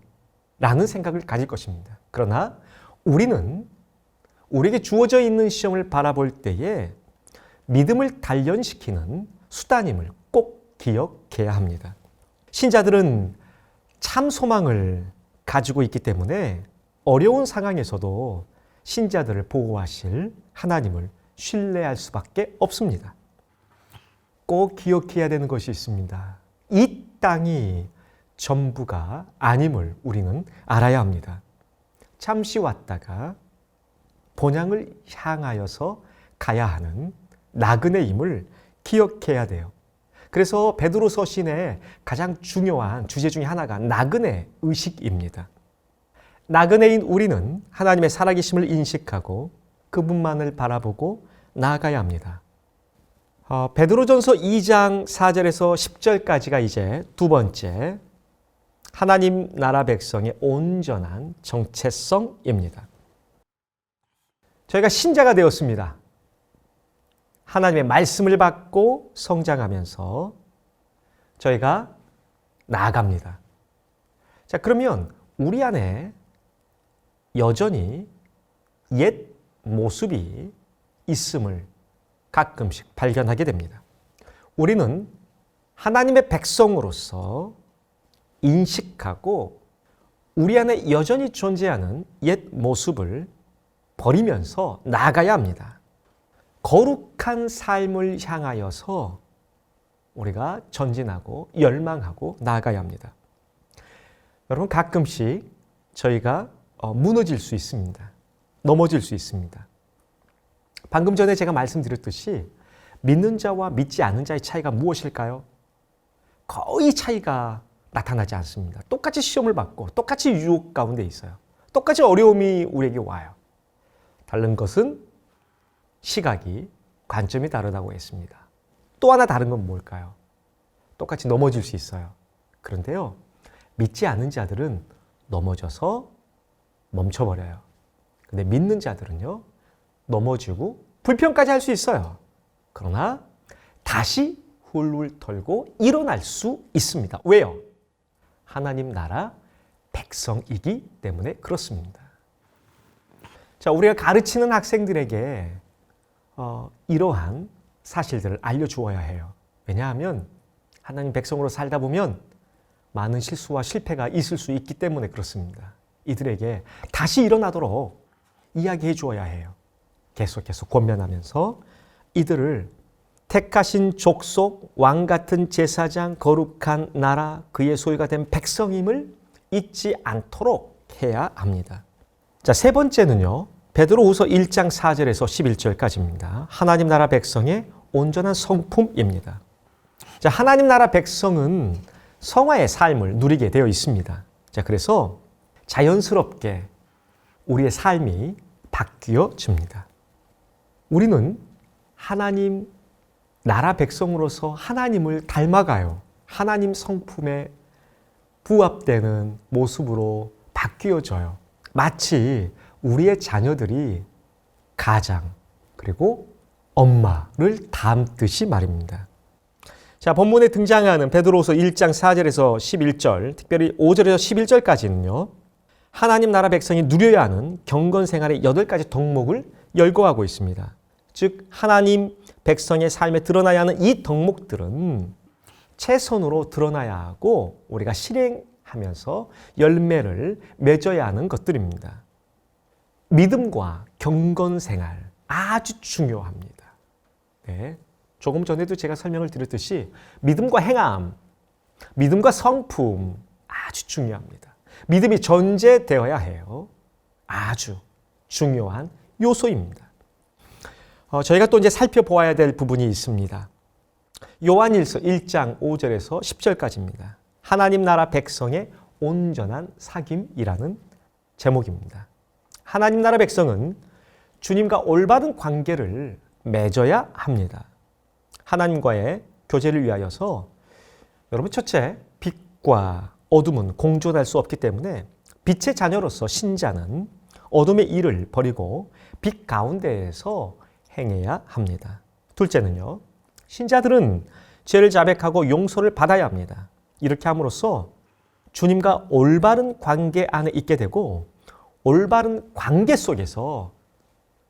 생각을 가질 것입니다. 그러나 우리는 우리에게 주어져 있는 시험을 바라볼 때에 믿음을 단련시키는 수단임을 꼭 기억해야 합니다. 신자들은 참 소망을 가지고 있기 때문에 어려운 상황에서도 신자들을 보호하실 하나님을 신뢰할 수밖에 없습니다. 꼭 기억해야 되는 것이 있습니다. 이 땅이 전부가 아님을 우리는 알아야 합니다. 잠시 왔다가 본향을 향하여서 가야 하는 나그네임을 기억해야 돼요. 그래서 베드로서 신의 가장 중요한 주제 중에 하나가 나그네 의식입니다. 나그네인 우리는 하나님의 살아계심을 인식하고 그분만을 바라보고 나아가야 합니다. 베드로전서 2장 4절에서 10절까지가 이제 두 번째 하나님 나라 백성의 온전한 정체성입니다. 저희가 신자가 되었습니다. 하나님의 말씀을 받고 성장하면서 저희가 나아갑니다. 자, 그러면 우리 안에 여전히 옛 모습이 있음을 가끔씩 발견하게 됩니다. 우리는 하나님의 백성으로서 인식하고 우리 안에 여전히 존재하는 옛 모습을 버리면서 나아가야 합니다. 거룩한 삶을 향하여서 우리가 전진하고 열망하고 나아가야 합니다. 여러분, 가끔씩 저희가 무너질 수 있습니다. 넘어질 수 있습니다. 방금 전에 제가 말씀드렸듯이 믿는 자와 믿지 않는 자의 차이가 무엇일까요? 거의 차이가 나타나지 않습니다. 똑같이 시험을 받고 똑같이 유혹 가운데 있어요. 똑같이 어려움이 우리에게 와요. 다른 것은 시각이, 관점이 다르다고 했습니다. 또 하나 다른 건 뭘까요? 똑같이 넘어질 수 있어요. 그런데요, 믿지 않는 자들은 넘어져서 멈춰버려요. 근데 믿는 자들은요, 넘어지고 불평까지 할 수 있어요. 그러나 다시 훌훌 털고 일어날 수 있습니다. 왜요? 하나님 나라 백성이기 때문에 그렇습니다. 자, 우리가 가르치는 학생들에게 이러한 사실들을 알려주어야 해요. 왜냐하면 하나님 백성으로 살다 보면 많은 실수와 실패가 있을 수 있기 때문에 그렇습니다. 이들에게 다시 일어나도록 이야기해 주어야 해요. 계속해서 권면하면서 이들을 택하신 족속, 왕 같은 제사장, 거룩한 나라, 그의 소유가 된 백성임을 잊지 않도록 해야 합니다. 자, 세 번째는요, 베드로후서 1장 4절에서 11절까지입니다. 하나님 나라 백성의 온전한 성품입니다. 자, 하나님 나라 백성은 성화의 삶을 누리게 되어 있습니다. 자, 그래서 자연스럽게 우리의 삶이 바뀌어집니다. 우리는 하나님 나라 백성으로서 하나님을 닮아가요. 하나님 성품에 부합되는 모습으로 바뀌어져요. 마치 우리의 자녀들이 가장 그리고 엄마를 닮듯이 말입니다. 자, 본문에 등장하는 베드로후서 1장 4절에서 11절, 특별히 5절에서 11절까지는요. 하나님 나라 백성이 누려야 하는 경건 생활의 8가지 덕목을 열거하고 있습니다. 즉 하나님 백성의 삶에 드러나야 하는 이 덕목들은 최선으로 드러나야 하고 우리가 실행하면서 열매를 맺어야 하는 것들입니다. 믿음과 경건 생활 아주 중요합니다. 네. 조금 전에도 제가 설명을 드렸듯이 믿음과 행함, 믿음과 성품 아주 중요합니다. 믿음이 전제되어야 해요. 아주 중요한 요소입니다. 저희가 또 이제 살펴보아야 될 부분이 있습니다. 요한일서 1장 5절에서 10절까지입니다. 하나님 나라 백성의 온전한 사귐이라는 제목입니다. 하나님 나라 백성은 주님과 올바른 관계를 맺어야 합니다. 하나님과의 교제를 위하여서 여러분 첫째, 빛과 어둠은 공존할 수 없기 때문에 빛의 자녀로서 신자는 어둠의 일을 버리고 빛 가운데에서 행해야 합니다. 둘째는요, 신자들은 죄를 자백하고 용서를 받아야 합니다. 이렇게 함으로써 주님과 올바른 관계 안에 있게 되고 올바른 관계 속에서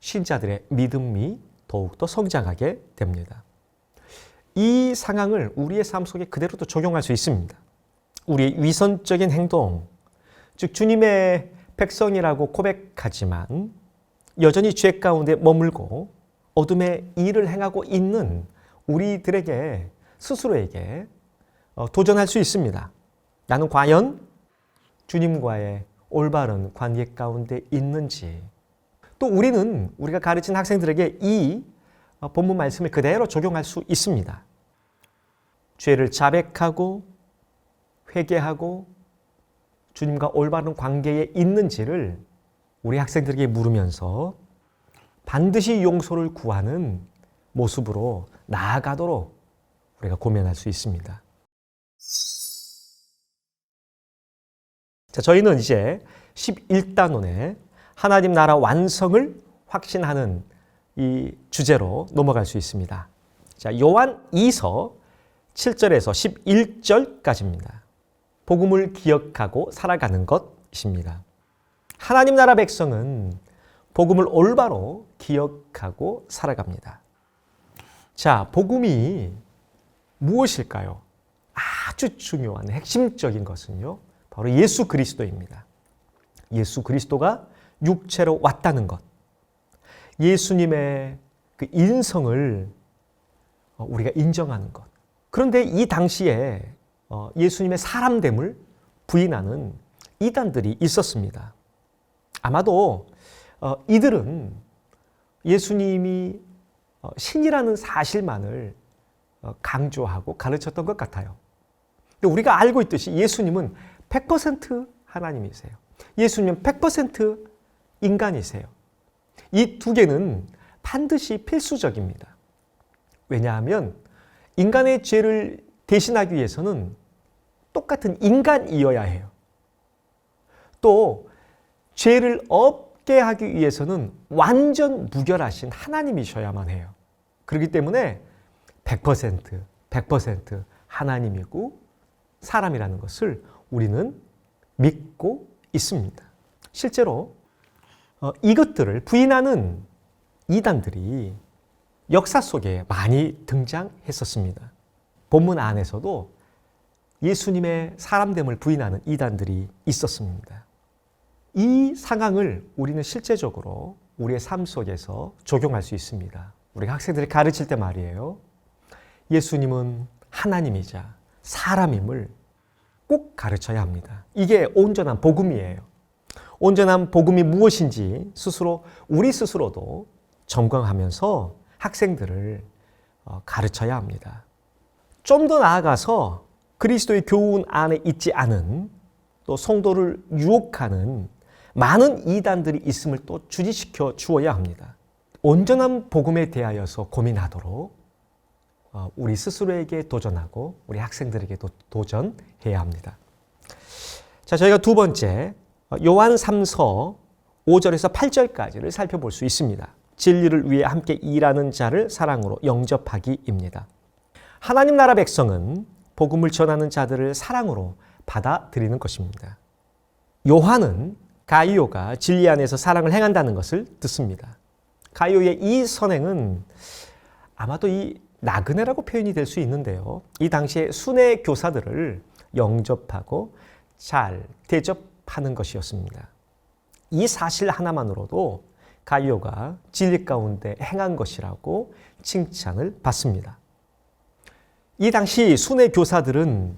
신자들의 믿음이 더욱더 성장하게 됩니다. 이 상황을 우리의 삶 속에 그대로도 적용할 수 있습니다. 우리의 위선적인 행동, 즉 주님의 백성이라고 고백하지만 여전히 죄 가운데 머물고 어둠의 일을 행하고 있는 우리들에게 스스로에게 도전할 수 있습니다. 나는 과연 주님과의 올바른 관계 가운데 있는지, 또 우리가 가르친 학생들에게 이 본문 말씀을 그대로 적용할 수 있습니다. 죄를 자백하고 회개하고 주님과 올바른 관계에 있는지를 우리 학생들에게 물으면서 반드시 용서를 구하는 모습으로 나아가도록 우리가 고민할 수 있습니다. 자, 저희는 이제 11단원의 하나님 나라 완성을 확신하는 이 주제로 넘어갈 수 있습니다. 자, 요한 2서 7절에서 11절까지입니다. 복음을 기억하고 살아가는 것입니다. 하나님 나라 백성은 복음을 올바로 기억하고 살아갑니다. 자, 복음이 무엇일까요? 아주 중요한 핵심적인 것은요, 바로 예수 그리스도입니다. 예수 그리스도가 육체로 왔다는 것, 예수님의 그 인성을 우리가 인정하는 것. 그런데 이 당시에 예수님의 사람됨을 부인하는 이단들이 있었습니다. 아마도 이들은 예수님이 신이라는 사실만을 강조하고 가르쳤던 것 같아요. 근데 우리가 알고 있듯이 예수님은 100% 하나님이세요. 예수님은 100% 인간이세요. 이 두 개는 반드시 필수적입니다. 왜냐하면 인간의 죄를 대신하기 위해서는 똑같은 인간이어야 해요. 또 죄를 없게 하기 위해서는 완전 무결하신 하나님이셔야만 해요. 그렇기 때문에 100% 하나님이고 사람이라는 것을 우리는 믿고 있습니다. 실제로 이것들을 부인하는 이단들이 역사 속에 많이 등장했었습니다. 본문 안에서도 예수님의 사람됨을 부인하는 이단들이 있었습니다. 이 상황을 우리는 실제적으로 우리의 삶 속에서 적용할 수 있습니다. 우리가 학생들을 가르칠 때 말이에요. 예수님은 하나님이자 사람임을 꼭 가르쳐야 합니다. 이게 온전한 복음이에요. 온전한 복음이 무엇인지 우리 스스로도 점검하면서 학생들을 가르쳐야 합니다. 좀 더 나아가서 그리스도의 교훈 안에 있지 않은 또 성도를 유혹하는 많은 이단들이 있음을 또 주지시켜 주어야 합니다. 온전한 복음에 대하여서 고민하도록 우리 스스로에게 도전하고 우리 학생들에게도 도전해야 합니다. 자, 저희가 두 번째 요한 3서 5절에서 8절까지를 살펴볼 수 있습니다. 진리를 위해 함께 일하는 자를 사랑으로 영접하기입니다. 하나님 나라 백성은 복음을 전하는 자들을 사랑으로 받아들이는 것입니다. 요한은 가이오가 진리 안에서 사랑을 행한다는 것을 듣습니다. 가이오의 이 선행은 아마도 이 나그네라고 표현이 될 수 있는데요. 이 당시에 순회 교사들을 영접하고 잘 대접하는 것이었습니다. 이 사실 하나만으로도 가이오가 진리 가운데 행한 것이라고 칭찬을 받습니다. 이 당시 순회 교사들은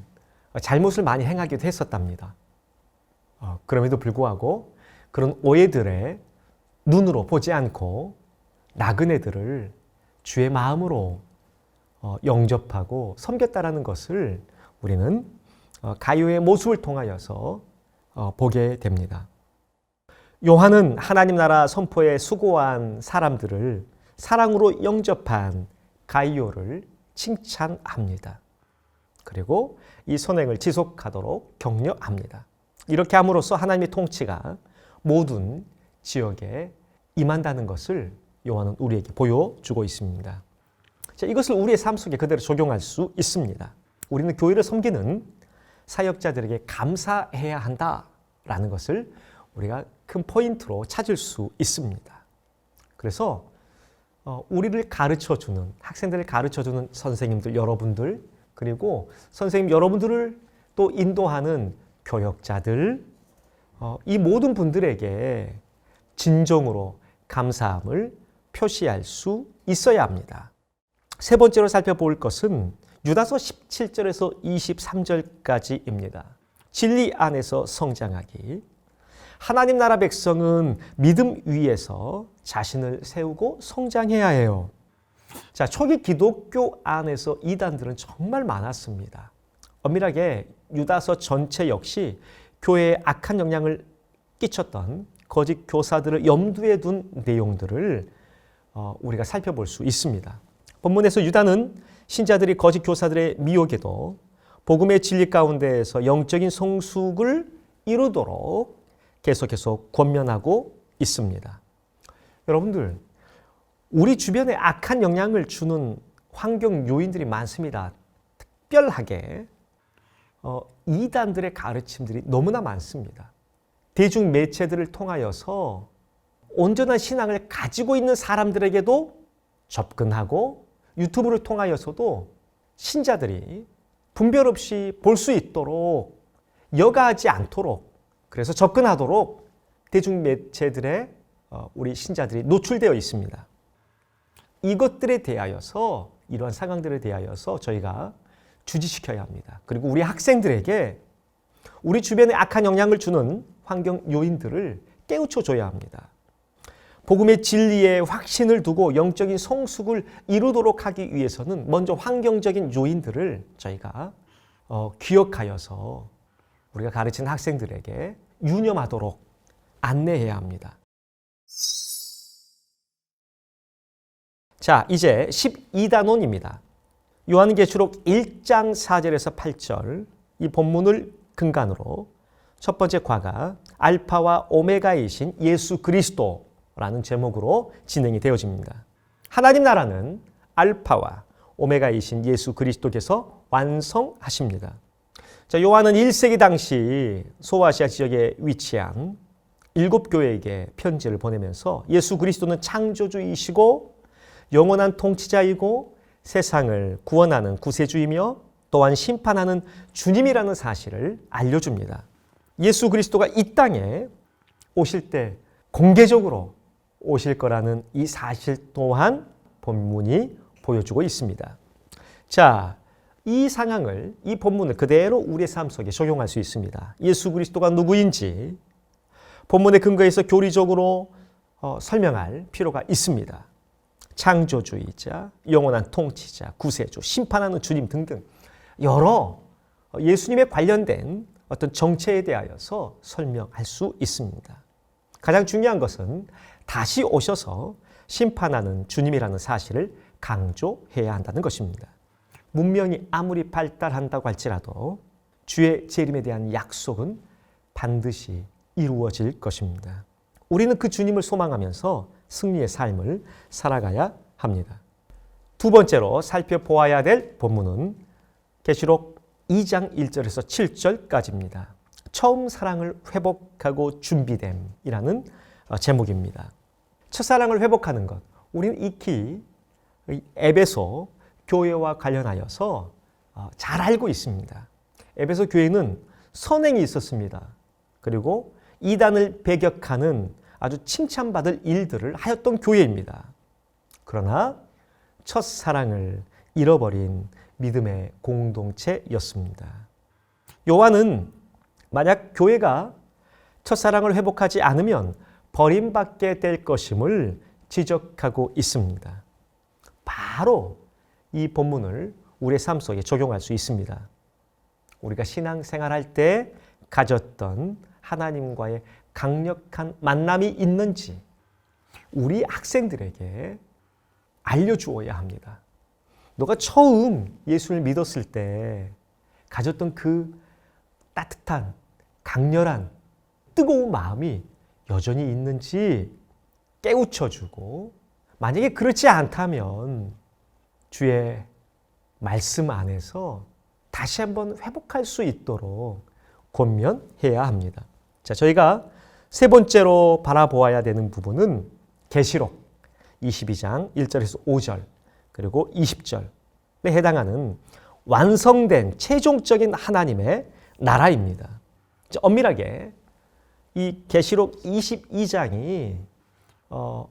잘못을 많이 행하기도 했었답니다. 그럼에도 불구하고 그런 오해들의 눈으로 보지 않고 나그네들을 주의 마음으로 영접하고 섬겼다라는 것을 우리는 가이오의 모습을 통하여서 보게 됩니다. 요한은 하나님 나라 선포에 수고한 사람들을 사랑으로 영접한 가이오를 칭찬합니다. 그리고 이 선행을 지속하도록 격려합니다. 이렇게 함으로써 하나님의 통치가 모든 지역에 임한다는 것을 요한은 우리에게 보여주고 있습니다. 자, 이것을 우리의 삶 속에 그대로 적용할 수 있습니다. 우리는 교회를 섬기는 사역자들에게 감사해야 한다라는 것을 우리가 큰 포인트로 찾을 수 있습니다. 그래서 우리를 가르쳐주는, 학생들을 가르쳐주는 선생님들 여러분들, 그리고 선생님 여러분들을 또 인도하는 교역자들, 이 모든 분들에게 진정으로 감사함을 표시할 수 있어야 합니다. 세 번째로 살펴볼 것은 유다서 17절에서 23절까지입니다. 진리 안에서 성장하기. 하나님 나라 백성은 믿음 위에서 자신을 세우고 성장해야 해요. 자, 초기 기독교 안에서 이단들은 정말 많았습니다. 엄밀하게 유다서 전체 역시 교회에 악한 영향을 끼쳤던 거짓 교사들을 염두에 둔 내용들을 우리가 살펴볼 수 있습니다. 본문에서 유다는 신자들이 거짓 교사들의 미혹에도 복음의 진리 가운데에서 영적인 성숙을 이루도록 계속 권면하고 있습니다. 여러분들, 우리 주변에 악한 영향을 주는 환경 요인들이 많습니다. 특별하게 이단들의 가르침들이 너무나 많습니다. 대중 매체들을 통하여서 온전한 신앙을 가지고 있는 사람들에게도 접근하고 유튜브를 통하여서도 신자들이 분별 없이 볼 수 있도록 여가하지 않도록, 그래서 접근하도록 대중 매체들의 우리 신자들이 노출되어 있습니다. 이것들에 대하여서, 이러한 상황들에 대하여서 저희가 주지시켜야 합니다. 그리고 우리 학생들에게 우리 주변에 악한 영향을 주는 환경 요인들을 깨우쳐줘야 합니다. 복음의 진리에 확신을 두고 영적인 성숙을 이루도록 하기 위해서는 먼저 환경적인 요인들을 저희가 기억하여서 우리가 가르치는 학생들에게 유념하도록 안내해야 합니다. 자, 이제 12단원입니다. 요한계시록 1장 4절에서 8절 이 본문을 근간으로 첫 번째 과가 알파와 오메가이신 예수 그리스도라는 제목으로 진행이 되어집니다. 하나님 나라는 알파와 오메가이신 예수 그리스도께서 완성하십니다. 자, 요한은 1세기 당시 소아시아 지역에 위치한 7교회에게 편지를 보내면서 예수 그리스도는 창조주이시고 영원한 통치자이고 세상을 구원하는 구세주이며 또한 심판하는 주님이라는 사실을 알려줍니다. 예수 그리스도가 이 땅에 오실 때 공개적으로 오실 거라는 이 사실 또한 본문이 보여주고 있습니다. 자, 이 상황을, 이 본문을 그대로 우리의 삶 속에 적용할 수 있습니다. 예수 그리스도가 누구인지 본문의 근거에서 교리적으로 설명할 필요가 있습니다. 창조주이자 영원한 통치자, 구세주, 심판하는 주님 등등 여러 예수님에 관련된 어떤 정체에 대하여서 설명할 수 있습니다. 가장 중요한 것은 다시 오셔서 심판하는 주님이라는 사실을 강조해야 한다는 것입니다. 문명이 아무리 발달한다고 할지라도 주의 재림에 대한 약속은 반드시 이루어질 것입니다. 우리는 그 주님을 소망하면서 승리의 삶을 살아가야 합니다. 두 번째로 살펴보아야 될 본문은 계시록 2장 1절에서 7절까지입니다. 처음 사랑을 회복하고 준비됨이라는 제목입니다. 첫사랑을 회복하는 것, 우리는 익히 에베소 교회와 관련하여서 잘 알고 있습니다. 에베소 교회는 선행이 있었습니다. 그리고 이단을 배격하는 아주 칭찬받을 일들을 하였던 교회입니다. 그러나 첫사랑을 잃어버린 믿음의 공동체였습니다. 요한은 만약 교회가 첫사랑을 회복하지 않으면 버림받게 될 것임을 지적하고 있습니다. 바로 이 본문을 우리의 삶 속에 적용할 수 있습니다. 우리가 신앙생활할 때 가졌던 하나님과의 강력한 만남이 있는지 우리 학생들에게 알려주어야 합니다. 너가 처음 예수를 믿었을 때 가졌던 그 따뜻한, 강렬한, 뜨거운 마음이 여전히 있는지 깨우쳐주고, 만약에 그렇지 않다면 주의 말씀 안에서 다시 한번 회복할 수 있도록 권면해야 합니다. 자, 저희가 세 번째로 바라보아야 되는 부분은 계시록 22장 1절에서 5절 그리고 20절에 해당하는 완성된 최종적인 하나님의 나라입니다. 엄밀하게 이 계시록 22장이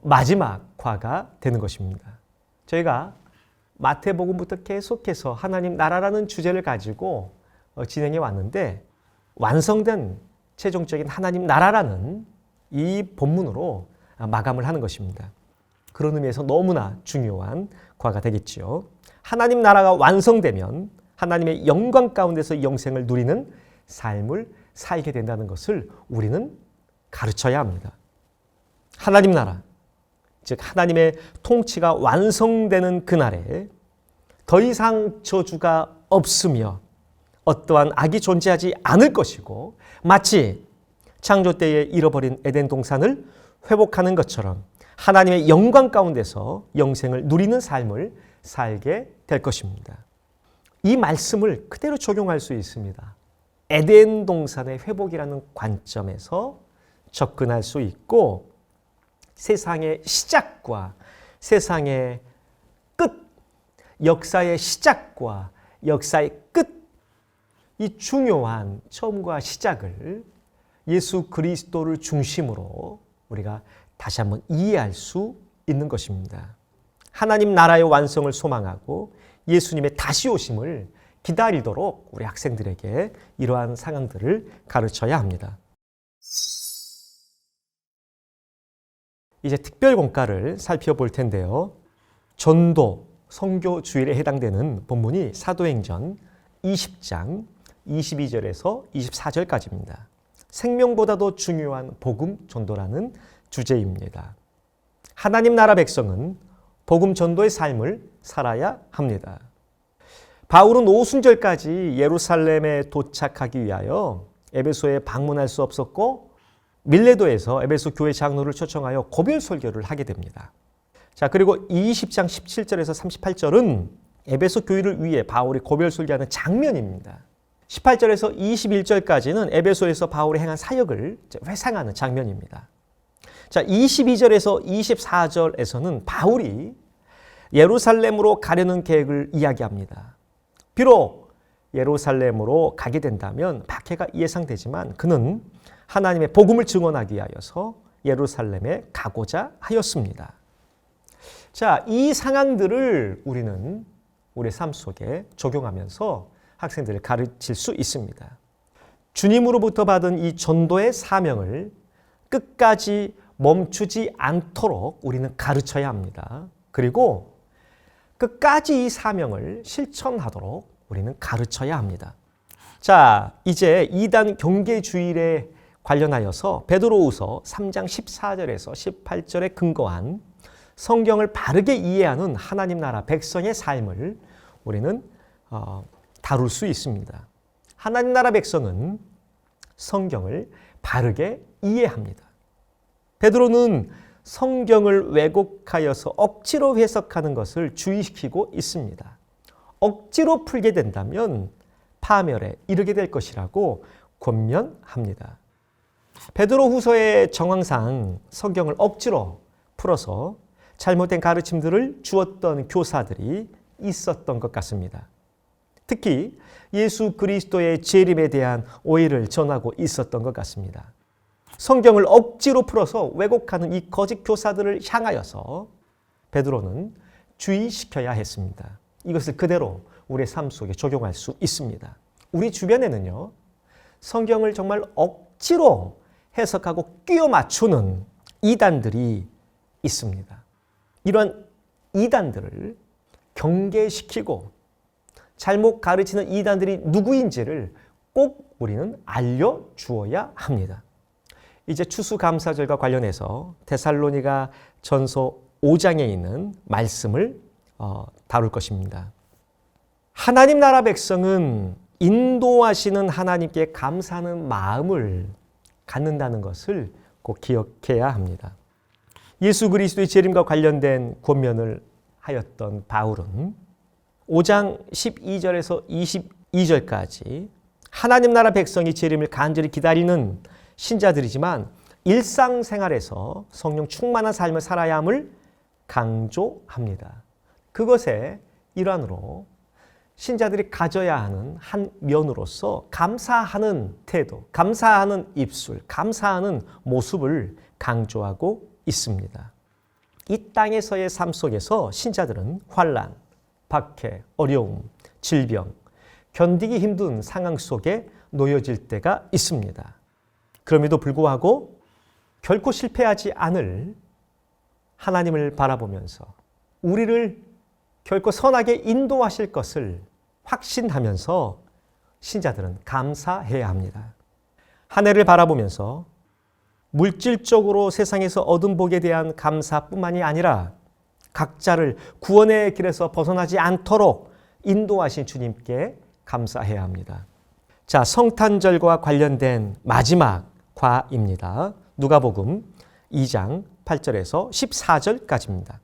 마지막 화가 되는 것입니다. 저희가 마태복음부터 계속해서 하나님 나라라는 주제를 가지고 진행해 왔는데 완성된 최종적인 하나님 나라라는 이 본문으로 마감을 하는 것입니다. 그런 의미에서 너무나 중요한 과가 되겠죠. 하나님 나라가 완성되면 하나님의 영광 가운데서 영생을 누리는 삶을 살게 된다는 것을 우리는 가르쳐야 합니다. 하나님 나라, 즉 하나님의 통치가 완성되는 그날에 더 이상 저주가 없으며 어떠한 악이 존재하지 않을 것이고 마치 창조 때에 잃어버린 에덴 동산을 회복하는 것처럼 하나님의 영광 가운데서 영생을 누리는 삶을 살게 될 것입니다. 이 말씀을 그대로 적용할 수 있습니다. 에덴 동산의 회복이라는 관점에서 접근할 수 있고 세상의 시작과 세상의 끝, 역사의 시작과 역사의 끝, 이 중요한 처음과 시작을 예수 그리스도를 중심으로 우리가 다시 한번 이해할 수 있는 것입니다. 하나님 나라의 완성을 소망하고 예수님의 다시 오심을 기다리도록 우리 학생들에게 이러한 상황들을 가르쳐야 합니다. 이제 특별 공과를 살펴볼 텐데요. 전도, 선교 주일에 해당되는 본문이 사도행전 20장 22절에서 24절까지입니다. 생명보다도 중요한 복음 전도라는 주제입니다. 하나님 나라 백성은 복음 전도의 삶을 살아야 합니다. 바울은 오순절까지 예루살렘에 도착하기 위하여 에베소에 방문할 수 없었고 밀레도에서 에베소 교회 장로를 초청하여 고별 설교를 하게 됩니다. 자, 그리고 20장 17절에서 38절은 에베소 교회를 위해 바울이 고별 설교하는 장면입니다. 18절에서 21절까지는 에베소에서 바울이 행한 사역을 회상하는 장면입니다. 자, 22절에서 24절에서는 바울이 예루살렘으로 가려는 계획을 이야기합니다. 비록 예루살렘으로 가게 된다면 박해가 예상되지만 그는 하나님의 복음을 증언하기 위하여서 예루살렘에 가고자 하였습니다. 자, 이 상황들을 우리는 우리 삶 속에 적용하면서 학생들을 가르칠 수 있습니다. 주님으로부터 받은 이 전도의 사명을 끝까지 멈추지 않도록 우리는 가르쳐야 합니다. 그리고 끝까지 이 사명을 실천하도록 우리는 가르쳐야 합니다. 자, 이제 이단 경계주일에 관련하여서 베드로후서 3장 14절에서 18절에 근거한 성경을 바르게 이해하는 하나님 나라 백성의 삶을 우리는 다룰 수 있습니다. 하나님 나라 백성은 성경을 바르게 이해합니다. 베드로는 성경을 왜곡하여서 억지로 해석하는 것을 주의시키고 있습니다. 억지로 풀게 된다면 파멸에 이르게 될 것이라고 권면합니다. 베드로후서의 정황상 성경을 억지로 풀어서 잘못된 가르침들을 주었던 교사들이 있었던 것 같습니다. 특히 예수 그리스도의 재림에 대한 오해를 전하고 있었던 것 같습니다. 성경을 억지로 풀어서 왜곡하는 이 거짓 교사들을 향하여서 베드로는 주의시켜야 했습니다. 이것을 그대로 우리의 삶 속에 적용할 수 있습니다. 우리 주변에는요, 성경을 정말 억지로 해석하고 끼워 맞추는 이단들이 있습니다. 이런 이단들을 경계시키고 잘못 가르치는 이단들이 누구인지를 꼭 우리는 알려주어야 합니다. 이제 추수감사절과 관련해서 데살로니가 전서 5장에 있는 말씀을 다룰 것입니다. 하나님 나라 백성은 인도하시는 하나님께 감사하는 마음을 갖는다는 것을 꼭 기억해야 합니다. 예수 그리스도의 재림과 관련된 권면을 하였던 바울은 5장 12절에서 22절까지 하나님 나라 백성이 재림을 간절히 기다리는 신자들이지만 일상생활에서 성령 충만한 삶을 살아야 함을 강조합니다. 그것의 일환으로 신자들이 가져야 하는 한 면으로서 감사하는 태도, 감사하는 입술, 감사하는 모습을 강조하고 있습니다. 이 땅에서의 삶 속에서 신자들은 환난, 박해, 어려움, 질병, 견디기 힘든 상황 속에 놓여질 때가 있습니다. 그럼에도 불구하고 결코 실패하지 않을 하나님을 바라보면서 우리를 결코 선하게 인도하실 것을 확신하면서 신자들은 감사해야 합니다. 한 해를 바라보면서 물질적으로 세상에서 얻은 복에 대한 감사뿐만이 아니라 각자를 구원의 길에서 벗어나지 않도록 인도하신 주님께 감사해야 합니다. 자, 성탄절과 관련된 마지막 과입니다. 누가복음 2장 8절에서 14절까지입니다.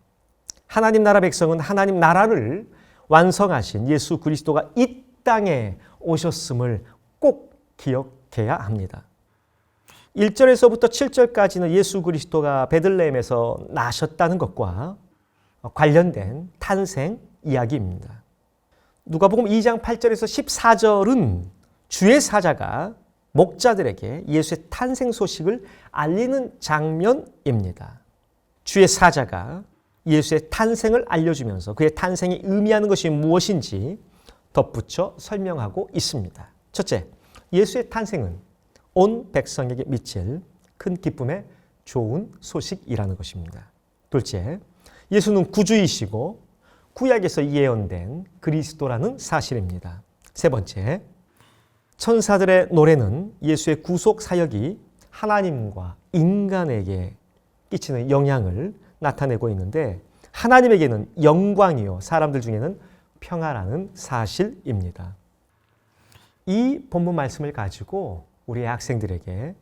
하나님 나라 백성은 하나님 나라를 완성하신 예수 그리스도가 이 땅에 오셨음을 꼭 기억해야 합니다. 1절에서부터 7절까지는 예수 그리스도가 베들레헴에서 나셨다는 것과 관련된 탄생 이야기입니다. 누가복음 2장 8절에서 14절은 주의 사자가 목자들에게 예수의 탄생 소식을 알리는 장면입니다. 주의 사자가 예수의 탄생을 알려주면서 그의 탄생이 의미하는 것이 무엇인지 덧붙여 설명하고 있습니다. 첫째, 예수의 탄생은 온 백성에게 미칠 큰 기쁨의 좋은 소식이라는 것입니다. 둘째, 예수는 구주이시고 구약에서 예언된 그리스도라는 사실입니다. 세 번째, 천사들의 노래는 예수의 구속 사역이 하나님과 인간에게 끼치는 영향을 나타내고 있는데 하나님에게는 영광이요 사람들 중에는 평화라는 사실입니다. 이 본문 말씀을 가지고 우리 학생들에게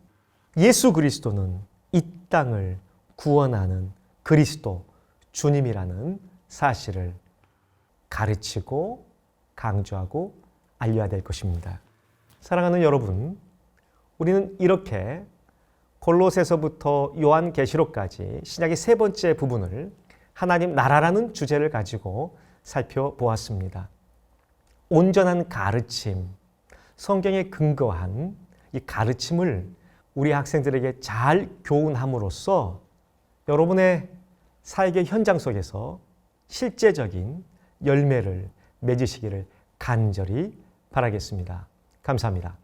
예수 그리스도는 이 땅을 구원하는 그리스도 주님이라는 사실을 가르치고 강조하고 알려야 될 것입니다. 사랑하는 여러분, 우리는 이렇게 골로새서부터 요한계시록까지 신약의 세 번째 부분을 하나님 나라라는 주제를 가지고 살펴보았습니다. 온전한 가르침, 성경에 근거한 이 가르침을 우리 학생들에게 잘 교훈함으로써 여러분의 사역의 현장 속에서 실제적인 열매를 맺으시기를 간절히 바라겠습니다. 감사합니다.